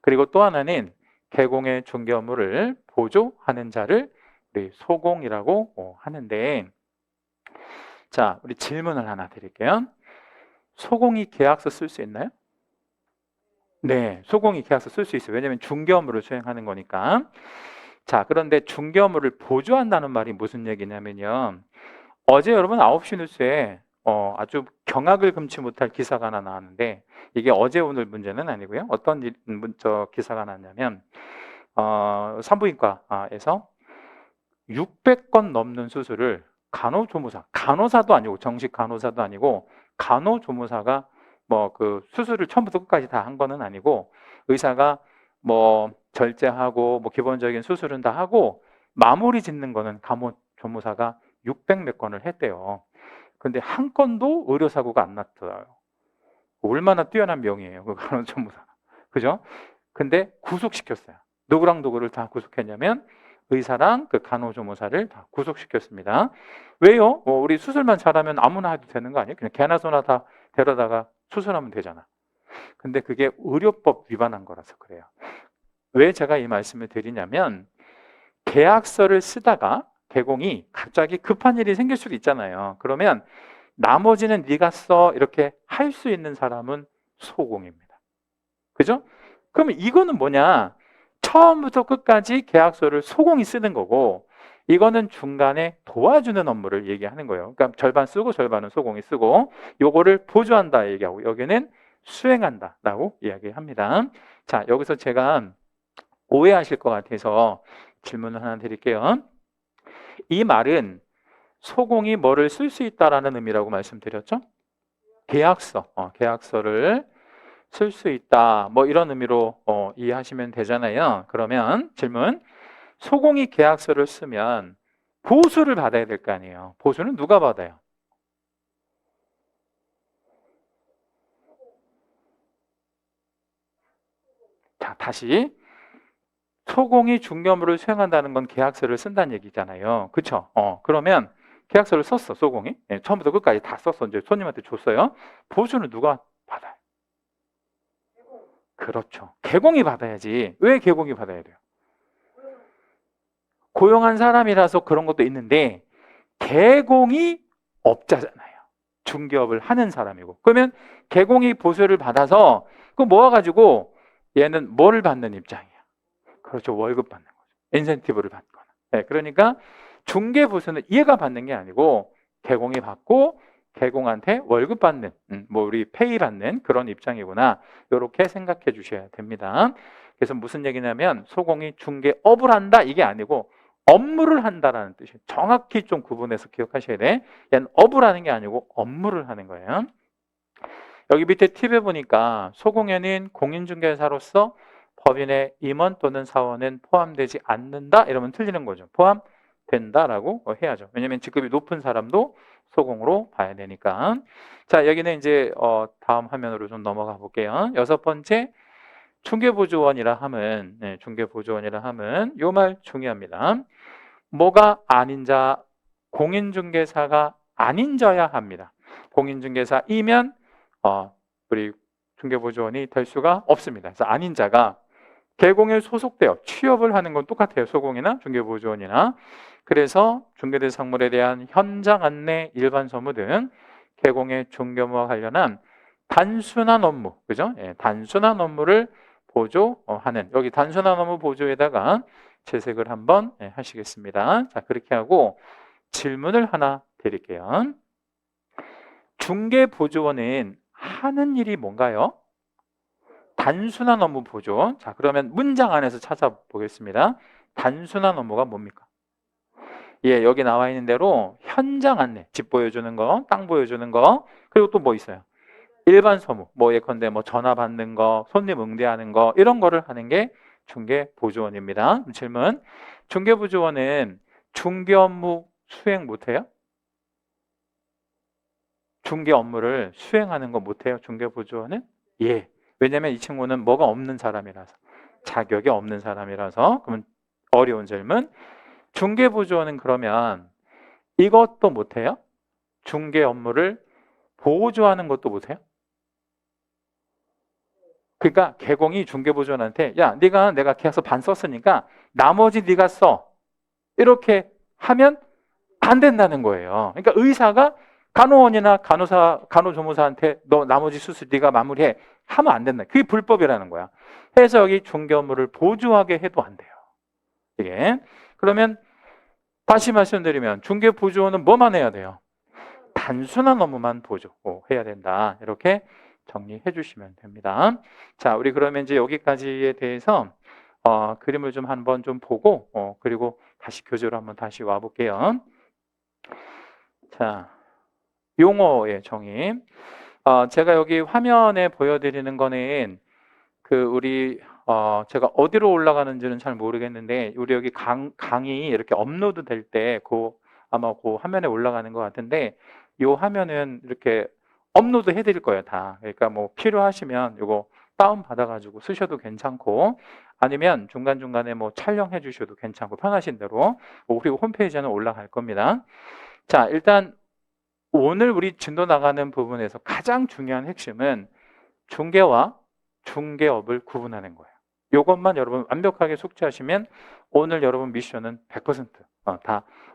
그리고 또 하나는 개공의 중개 업무를 보조하는 자를 우리 소공이라고 하는데 자, 우리 질문을 하나 드릴게요. 소공이 계약서 쓸 수 있나요? 네, 소공이 계약서 쓸 수 있어요. 왜냐하면 중개 업무를 수행하는 거니까. 자, 그런데 중개 업무를 보조한다는 말이 무슨 얘기냐면요. 어제 여러분 9시 뉴스에 아주 경악을 금치 못할 기사가 하나 나왔는데 이게 어제 오늘 문제는 아니고요. 어떤 기사가 나왔냐면 산부인과에서 600건 넘는 수술을 간호사도 아니고 정식 간호사도 아니고 간호조무사가 뭐 그 수술을 처음부터 끝까지 다 한 거는 아니고 의사가 뭐 절제하고 뭐 기본적인 수술은 다 하고 마무리 짓는 거는 간호조무사가 600 몇 건을 했대요. 근데 한 건도 의료사고가 안 났더라고요. 얼마나 뛰어난 명이에요, 그 간호조무사. 그죠? 근데 구속시켰어요. 누구랑 누구를 다 구속했냐면 의사랑 그 간호조무사를 다 구속시켰습니다. 왜요? 우리 수술만 잘하면 아무나 해도 되는 거 아니에요? 그냥 개나 소나 다 데려다가 수술하면 되잖아. 근데 그게 의료법 위반한 거라서 그래요. 왜 제가 이 말씀을 드리냐면 계약서를 쓰다가 개공이 갑자기 급한 일이 생길 수도 있잖아요. 그러면 나머지는 네가 써 이렇게 할 수 있는 사람은 소공입니다. 그죠? 그러면 이거는 뭐냐? 처음부터 끝까지 계약서를 소공이 쓰는 거고 이거는 중간에 도와주는 업무를 얘기하는 거예요. 그러니까 절반 쓰고 절반은 소공이 쓰고 요거를 보조한다 얘기하고 여기는 수행한다라고 이야기합니다. 자, 여기서 제가 오해하실 것 같아서 질문을 하나 드릴게요. 이 말은 소공이 뭐를 쓸 수 있다라는 의미라고 말씀드렸죠? 계약서를 쓸 수 있다. 뭐 이런 의미로 이해하시면 되잖아요. 그러면 질문. 소공이 계약서를 쓰면 보수를 받아야 될 거 아니에요. 보수는 누가 받아요? 자, 다시. 소공이 중개업무를 수행한다는 건 계약서를 쓴다는 얘기잖아요. 그쵸? 그러면 계약서를 썼어, 소공이. 네, 처음부터 끝까지 다 썼어. 이제 손님한테 줬어요. 보수는 누가 받아요? 그렇죠. 개공이 받아야지. 왜 개공이 받아야 돼요? 고용한 사람이라서 그런 것도 있는데 개공이 업자잖아요. 중개업을 하는 사람이고. 그러면 개공이 보수를 받아서 그 모아가지고 얘는 뭐를 받는 입장이야? 그렇죠. 월급 받는 거죠. 인센티브를 받거나. 네, 그러니까 중개 보수는 얘가 받는 게 아니고 개공이 받고 개공한테 월급 받는, 뭐 우리 페이 받는 그런 입장이구나. 이렇게 생각해 주셔야 됩니다. 그래서 무슨 얘기냐면 소공이 중개업을 한다 이게 아니고 업무를 한다라는 뜻이에요. 정확히 좀 구분해서 기억하셔야 돼. 얘는 업을 하는 게 아니고 업무를 하는 거예요. 여기 밑에 팁에 보니까 소공인은 공인중개사로서 법인의 임원 또는 사원은 포함되지 않는다 이러면 틀리는 거죠. 포함된다라고 해야죠. 왜냐하면 직급이 높은 사람도 소공으로 봐야 되니까. 자, 여기는 이제 다음 화면으로 좀 넘어가 볼게요. 6번째 중개보조원이라 함은 중개보조원이라 함은 요 말 중요합니다. 뭐가 아닌 자, 공인중개사가 아닌 자야 합니다. 공인중개사이면 우리 중개보조원이 될 수가 없습니다. 그래서 아닌 자가 개공에 소속되어 취업을 하는 건 똑같아요. 소공이나 중개보조원이나. 그래서 중개대 상물에 대한 현장 안내, 일반 서무 등 개공의 중개업무와 관련한 단순한 업무, 그죠? 예, 단순한 업무를 보조하는, 여기 단순한 업무 보조에다가 채색을 한번 하시겠습니다. 자, 그렇게 하고 질문을 하나 드릴게요. 중개보조원은 하는 일이 뭔가요? 단순한 업무 보조. 자, 그러면 문장 안에서 찾아보겠습니다. 단순한 업무가 뭡니까? 예, 여기 나와 있는 대로 현장 안내, 집 보여주는 거, 땅 보여주는 거, 그리고 또 뭐 있어요? 일반 서무, 뭐 예컨대 뭐 전화 받는 거, 손님 응대하는 거, 이런 거를 하는 게 중개보조원입니다. 질문. 중개보조원은 중개 업무 수행 못해요? 중개 업무를 수행하는 거 못해요? 중개보조원은? 예. 왜냐면 이 친구는 뭐가 없는 사람이라서, 자격이 없는 사람이라서. 그러면 어려운 질문. 중개보조원은 그러면 이것도 못해요? 중개 업무를 보조하는 것도 못해요? 그러니까 개공이 중개보조원한테 야, 내가 계약서 반 썼으니까 나머지 네가 써. 이렇게 하면 안 된다는 거예요. 그러니까 의사가 간호원이나 간호조무사한테 너 나머지 수술 네가 마무리해 하면 안 된다. 그게 불법이라는 거야. 해서 여기 중개 업무를 보조하게 해도 안 돼요. 이게. 그러면 다시 말씀드리면 중개 보조원은 뭐만 해야 돼요? 단순한 업무만 보조해야 된다. 이렇게 정리해 주시면 됩니다. 자, 우리 그러면 이제 여기까지에 대해서 그림을 좀 한번 좀 보고 그리고 다시 교재로 한번 다시 와볼게요. 자, 용어의 정의. 제가 여기 화면에 보여드리는 거는 우리 제가 어디로 올라가는지는 잘 모르겠는데 우리 여기 강의 이렇게 업로드 될 때 아마 그 화면에 올라가는 것 같은데 이 화면은 이렇게 업로드 해드릴 거예요 다. 그러니까 뭐 필요하시면 이거 다운 받아가지고 쓰셔도 괜찮고 아니면 중간중간에 뭐 촬영해 주셔도 괜찮고 편하신 대로 그리고 홈페이지에는 올라갈 겁니다. 자, 일단 오늘 우리 진도 나가는 부분에서 가장 중요한 핵심은 중개와 중개업을 구분하는 거예요. 이것만 여러분 완벽하게 숙지하시면 오늘 여러분 미션은 100%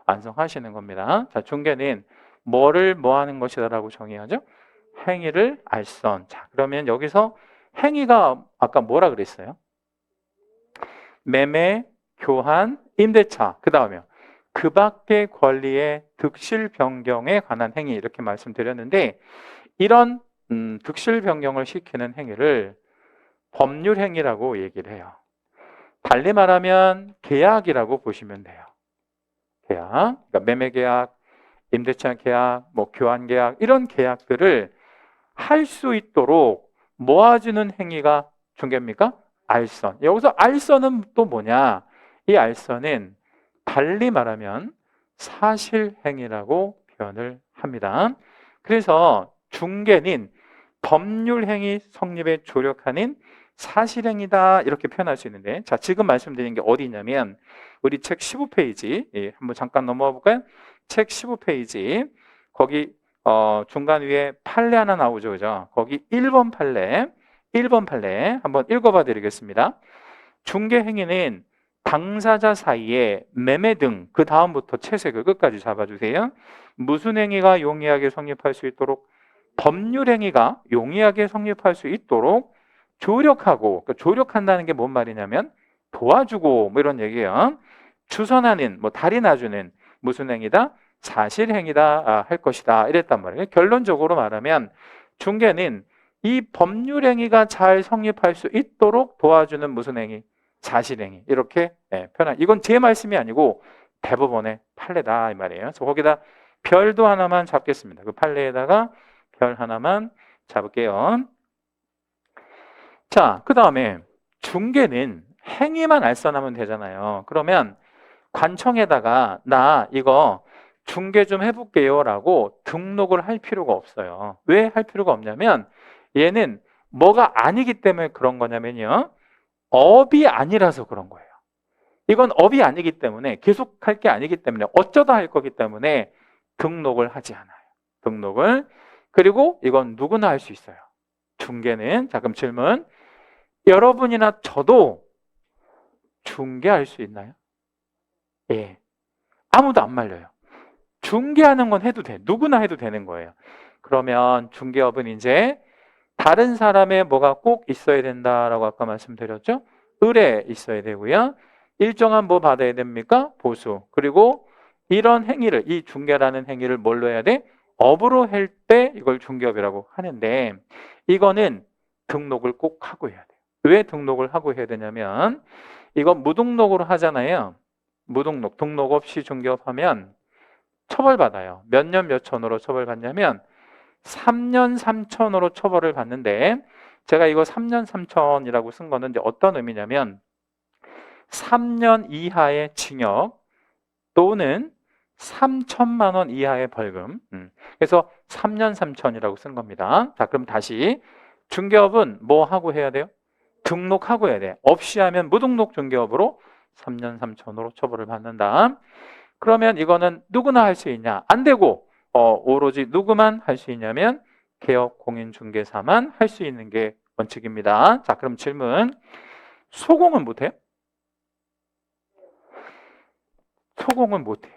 완성하시는 겁니다. 자, 중개는 뭐를 뭐 하는 것이다라고 정의하죠? 행위를 알선. 자, 그러면 여기서 행위가 아까 뭐라 그랬어요? 매매, 교환, 임대차. 그 다음에 그 밖의 권리의 득실 변경에 관한 행위 이렇게 말씀드렸는데 이런 득실 변경을 시키는 행위를 법률 행위라고 얘기를 해요. 달리 말하면 계약이라고 보시면 돼요. 계약, 그러니까 매매 계약, 임대차 계약, 뭐 교환 계약 이런 계약들을 할 수 있도록 모아주는 행위가 중개입니까? 알선. 여기서 알선은 또 뭐냐? 이 알선은 달리 말하면 사실행위라고 표현을 합니다. 그래서 중개는 법률행위 성립에 조력하는 사실행위다 이렇게 표현할 수 있는데 자 지금 말씀드린 게 어디 있냐면 우리 책 15페이지 한번 잠깐 넘어가 볼까요? 책 15페이지 거기 중간 위에 판례 하나 나오죠, 그죠? 거기 1번 판례 한번 읽어봐 드리겠습니다. 중개행위는 당사자 사이에 매매 등 그 다음부터 채색을 끝까지 잡아주세요. 무슨 행위가 용이하게 성립할 수 있도록 법률 행위가 용이하게 성립할 수 있도록 조력하고 조력한다는 게 뭔 말이냐면 도와주고 뭐 이런 얘기예요. 주선하는 뭐 달인아주는 무슨 행위다? 사실행위다 할 것이다 이랬단 말이에요. 결론적으로 말하면 중개는 이 법률 행위가 잘 성립할 수 있도록 도와주는 무슨 행위? 사실행위 이렇게 표현. 이건 제 말씀이 아니고 대법원의 판례다 이 말이에요. 그래서 거기다 별도 하나만 잡겠습니다. 그 판례에다가 별 하나만 잡을게요. 자, 그 다음에 중개는 행위만 알선하면 되잖아요. 그러면 관청에다가 나 이거 중개 좀 해볼게요 라고 등록을 할 필요가 없어요. 왜 할 필요가 없냐면 얘는 뭐가 아니기 때문에 그런 거냐면요. 업이 아니라서 그런 거예요. 이건 업이 아니기 때문에 계속 할 게 아니기 때문에 어쩌다 할 거기 때문에 등록을 하지 않아요. 등록을. 그리고 이건 누구나 할 수 있어요. 중개는 자 그럼 질문 여러분이나 저도 중개할 수 있나요? 예. 아무도 안 말려요. 중개하는 건 해도 돼. 누구나 해도 되는 거예요. 그러면 중개업은 이제 다른 사람의 뭐가 꼭 있어야 된다라고 아까 말씀드렸죠? 의뢰 있어야 되고요. 일정한 뭐 받아야 됩니까? 보수. 그리고 이런 행위를 이 중개라는 행위를 뭘로 해야 돼? 업으로 할 때 이걸 중개업이라고 하는데 이거는 등록을 꼭 하고 해야 돼요. 왜 등록을 하고 해야 되냐면 이건 무등록으로 하잖아요. 무등록, 등록 없이 중개업하면 처벌받아요. 몇 년 몇 천으로 처벌받냐면 3년 3천으로 처벌을 받는데 제가 이거 3년 3천이라고 쓴 거는 이제 어떤 의미냐면 3년 이하의 징역 또는 3천만 원 이하의 벌금. 그래서 3년 3천이라고 쓴 겁니다. 자, 그럼 다시 중개업은 뭐 하고 해야 돼요? 등록하고 해야 돼. 없이 하면 무등록 중개업으로 3년 3천으로 처벌을 받는다. 그러면 이거는 누구나 할 수 있냐? 안 되고 오로지 누구만 할 수 있냐면 개업 공인중개사만 할 수 있는 게 원칙입니다. 자, 그럼 질문. 소공은 못해요? 소공은 못해요.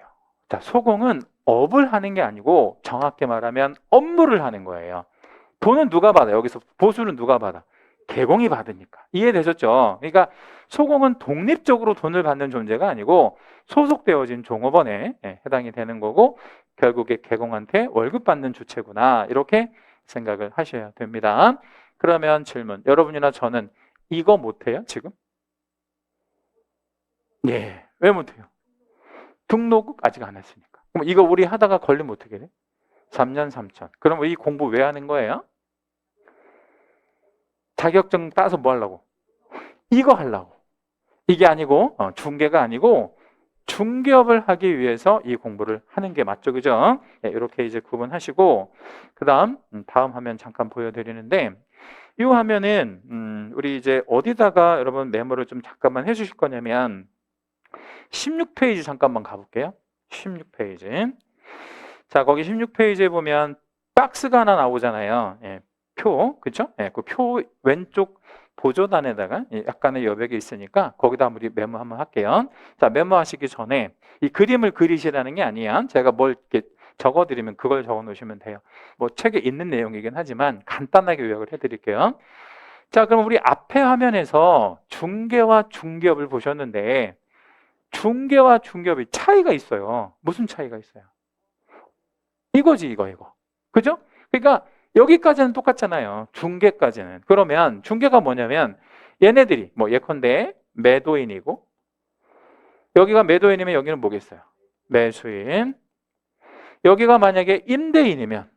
자, 소공은 업을 하는 게 아니고 정확히 말하면 업무를 하는 거예요. 돈은 누가 받아요? 여기서 보수는 누가 받아? 개공이 받으니까. 이해되셨죠? 그러니까 소공은 독립적으로 돈을 받는 존재가 아니고 소속되어진 종업원에 해당이 되는 거고 결국에 개공한테 월급 받는 주체구나 이렇게 생각을 하셔야 됩니다. 그러면 질문. 여러분이나 저는 이거 못해요? 지금? 예. 왜 못해요? 등록을 아직 안 했으니까. 그럼 이거 우리 하다가 걸리면 어떻게 돼? 3년 3천. 그럼 이 공부 왜 하는 거예요? 자격증 따서 뭐 하려고? 이거 하려고. 이게 아니고 중개가 아니고 중개업을 하기 위해서 이 공부를 하는 게 맞죠, 그죠? 네, 이렇게 이제 구분하시고 그다음 다음 화면 잠깐 보여드리는데 이 화면은 우리 이제 어디다가 여러분 메모를 좀 잠깐만 해주실 거냐면 16페이지 잠깐만 가볼게요. 16페이지. 자, 거기 16페이지에 보면 박스가 하나 나오잖아요. 예, 표, 그쵸? 예, 그 표 왼쪽 보조단에다가 약간의 여백이 있으니까 거기다 우리 메모 한번 할게요. 자, 메모하시기 전에 이 그림을 그리시라는 게 아니야. 제가 뭘 이렇게 적어드리면 그걸 적어 놓으시면 돼요. 뭐 책에 있는 내용이긴 하지만 간단하게 요약을 해드릴게요. 자, 그럼 우리 앞에 화면에서 중개와 중개업을 보셨는데 중개와 중개업이 차이가 있어요. 무슨 차이가 있어요? 이거지, 이거. 그죠? 그러니까 여기까지는 똑같잖아요. 중개까지는. 그러면 중개가 뭐냐면 얘네들이 뭐 예컨대 매도인이고 여기가 매도인이면 여기는 뭐겠어요? 매수인. 여기가 만약에 임대인이면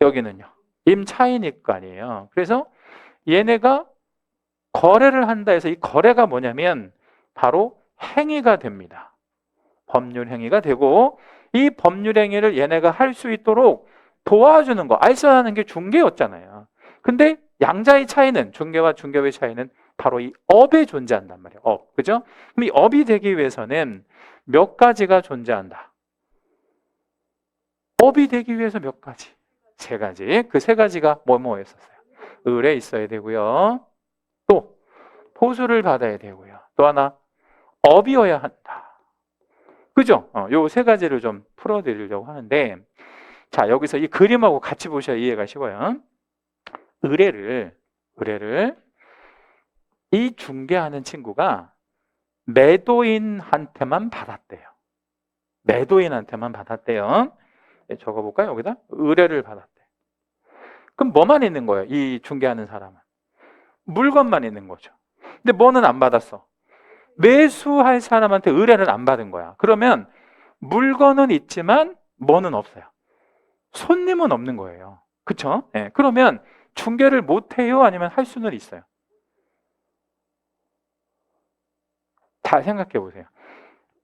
여기는요. 임차인일 거 아니에요. 그래서 얘네가 거래를 한다 해서 이 거래가 뭐냐면 바로 행위가 됩니다. 법률 행위가 되고 이 법률 행위를 얘네가 할 수 있도록 도와주는 거, 알선하는 게 중개였잖아요. 근데 양자의 차이는 중개와 중개의 차이는 바로 이 업에 존재한단 말이에요. 업, 그죠? 그럼 이 업이 되기 위해서는 몇 가지가 존재한다. 업이 되기 위해서 몇 가지? 세 가지. 그 세 가지가 뭐였었어요? 을에 있어야 되고요. 또 보수를 받아야 되고요. 또 하나 업이어야 한다. 그죠? 요 세 가지를 좀 풀어드리려고 하는데 자, 여기서 이 그림하고 같이 보셔야 이해가 쉬워요. 의뢰를 이 중개하는 친구가 매도인한테만 받았대요. 매도인한테만 받았대요. 적어볼까요? 여기다 의뢰를 받았대. 그럼 뭐만 있는 거예요? 이 중개하는 사람은 물건만 있는 거죠. 근데 뭐는 안 받았어? 매수할 사람한테 의뢰를 안 받은 거야. 그러면 물건은 있지만 뭐는 없어요? 손님은 없는 거예요. 그쵸? 네. 그러면 중개를 못 해요? 아니면 할 수는 있어요? 잘 생각해 보세요.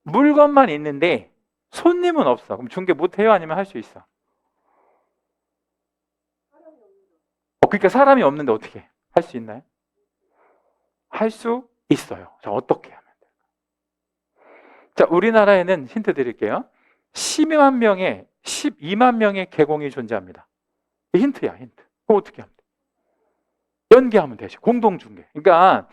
물건만 있는데 손님은 없어. 그럼 중개 못 해요? 아니면 할 수 있어? 그러니까 사람이 없는데 어떻게 할 수 있나요? 할 수 있어요. 자, 어떻게 하면 돼요? 자, 우리나라에는 힌트 드릴게요. 12만 명의 12만 명의 개공이 존재합니다. 힌트야, 힌트. 그거 어떻게 하면 돼요? 연계하면 되죠. 공동 중개. 그러니까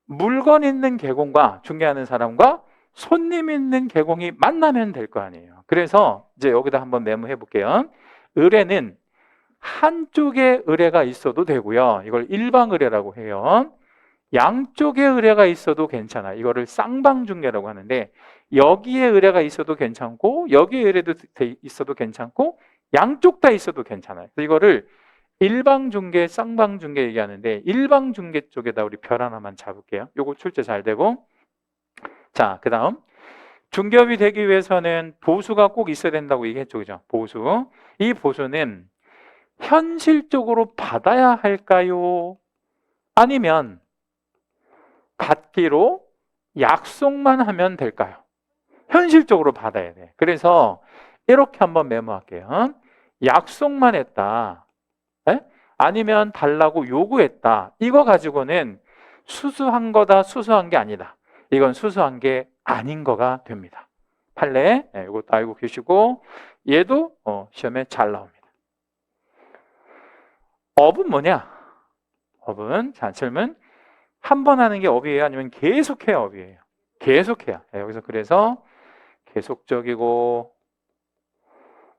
물건 있는 개공과 중개하는 사람과 손님 있는 개공이 만나면 될 거 아니에요. 그래서 이제 여기다 한번 메모해 볼게요. 의뢰는 한쪽에 의뢰가 있어도 되고요. 이걸 일방 의뢰라고 해요. 양쪽에 의뢰가 있어도 괜찮아. 이거를 쌍방중개라고 하는데 여기에 의뢰가 있어도 괜찮고 여기에 의뢰도 있어도 괜찮고 양쪽 다 있어도 괜찮아요. 이거를 일방중개, 쌍방중개 얘기하는데 일방중개 쪽에다 우리 별 하나만 잡을게요. 요거 출제 잘 되고 자, 그 다음 중개업이 되기 위해서는 보수가 꼭 있어야 된다고 얘기했죠. 그죠? 보수. 이 보수는 현실적으로 받아야 할까요? 아니면 받기로 약속만 하면 될까요? 현실적으로 받아야 돼. 그래서 이렇게 한번 메모할게요. 약속만 했다. 에? 아니면 달라고 요구했다. 이거 가지고는 수수한 거다, 수수한 게 아니다. 이건 수수한 게 아닌 거가 됩니다. 판례, 이것도 알고 계시고 얘도 시험에 잘 나옵니다. 업은 뭐냐? 업은 자, 질문 한 번 하는 게 업이에요? 아니면 계속해야 업이에요? 계속해야. 여기서 그래서 계속적이고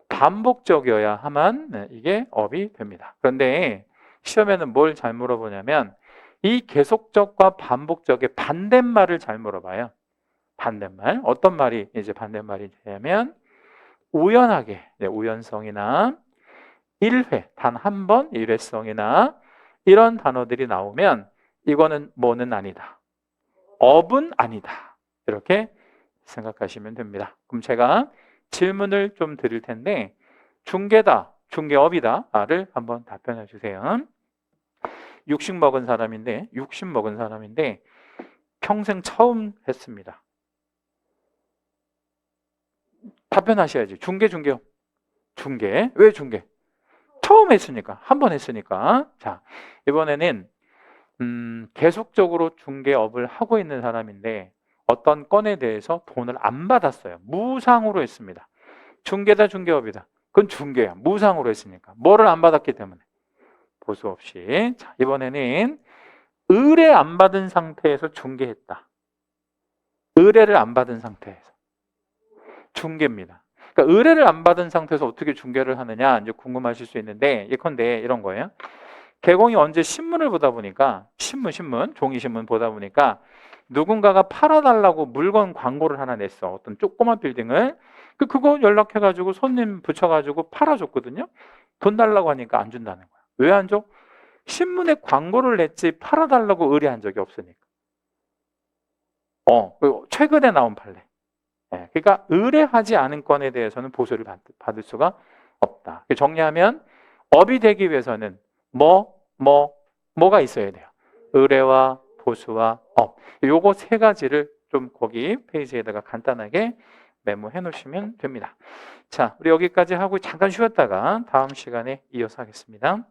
반복적이어야 하면 이게 업이 됩니다. 그런데 시험에는 뭘 잘 물어보냐면 이 계속적과 반복적의 반대말을 잘 물어봐요. 반대말. 어떤 말이 이제 반대말이 되냐면 우연하게, 우연성이나 일회, 단 한 번 일회성이나 이런 단어들이 나오면 이거는 뭐는 아니다. 업은 아니다. 이렇게 생각하시면 됩니다. 그럼 제가 질문을 좀 드릴 텐데 중개다, 중개업이다를 한번 답변해 주세요. 육식 먹은 사람인데 평생 처음 했습니다. 답변하셔야지. 중개업. 중개. 왜 중개? 처음 했으니까. 한 번 했으니까. 자, 이번에는 계속적으로 중개업을 하고 있는 사람인데 어떤 건에 대해서 돈을 안 받았어요. 무상으로 했습니다. 중개다, 중개업이다. 그건 중개야. 무상으로 했으니까. 뭐를 안 받았기 때문에. 보수 없이. 자, 이번에는 의뢰 안 받은 상태에서 중개했다. 의뢰를 안 받은 상태에서. 중개입니다. 그러니까 의뢰를 안 받은 상태에서 어떻게 중개를 하느냐 이제 궁금하실 수 있는데 예컨대 이런 거예요. 개공이 언제 신문을 보다 보니까 종이신문 보다 보니까 누군가가 팔아달라고 물건 광고를 하나 냈어. 어떤 조그만 빌딩을. 그거 연락해가지고 손님 붙여가지고 팔아줬거든요. 돈 달라고 하니까 안 준다는 거야. 왜 안 줘? 신문에 광고를 냈지 팔아달라고 의뢰한 적이 없으니까. 최근에 나온 판례. 그러니까 의뢰하지 않은 건에 대해서는 보수를 받을 수가 없다. 정리하면 업이 되기 위해서는 뭐가 있어야 돼요. 의뢰와 보수와 업. 요거 세 가지를 좀 거기 페이지에다가 간단하게 메모해 놓으시면 됩니다. 자, 우리 여기까지 하고 잠깐 쉬었다가 다음 시간에 이어서 하겠습니다.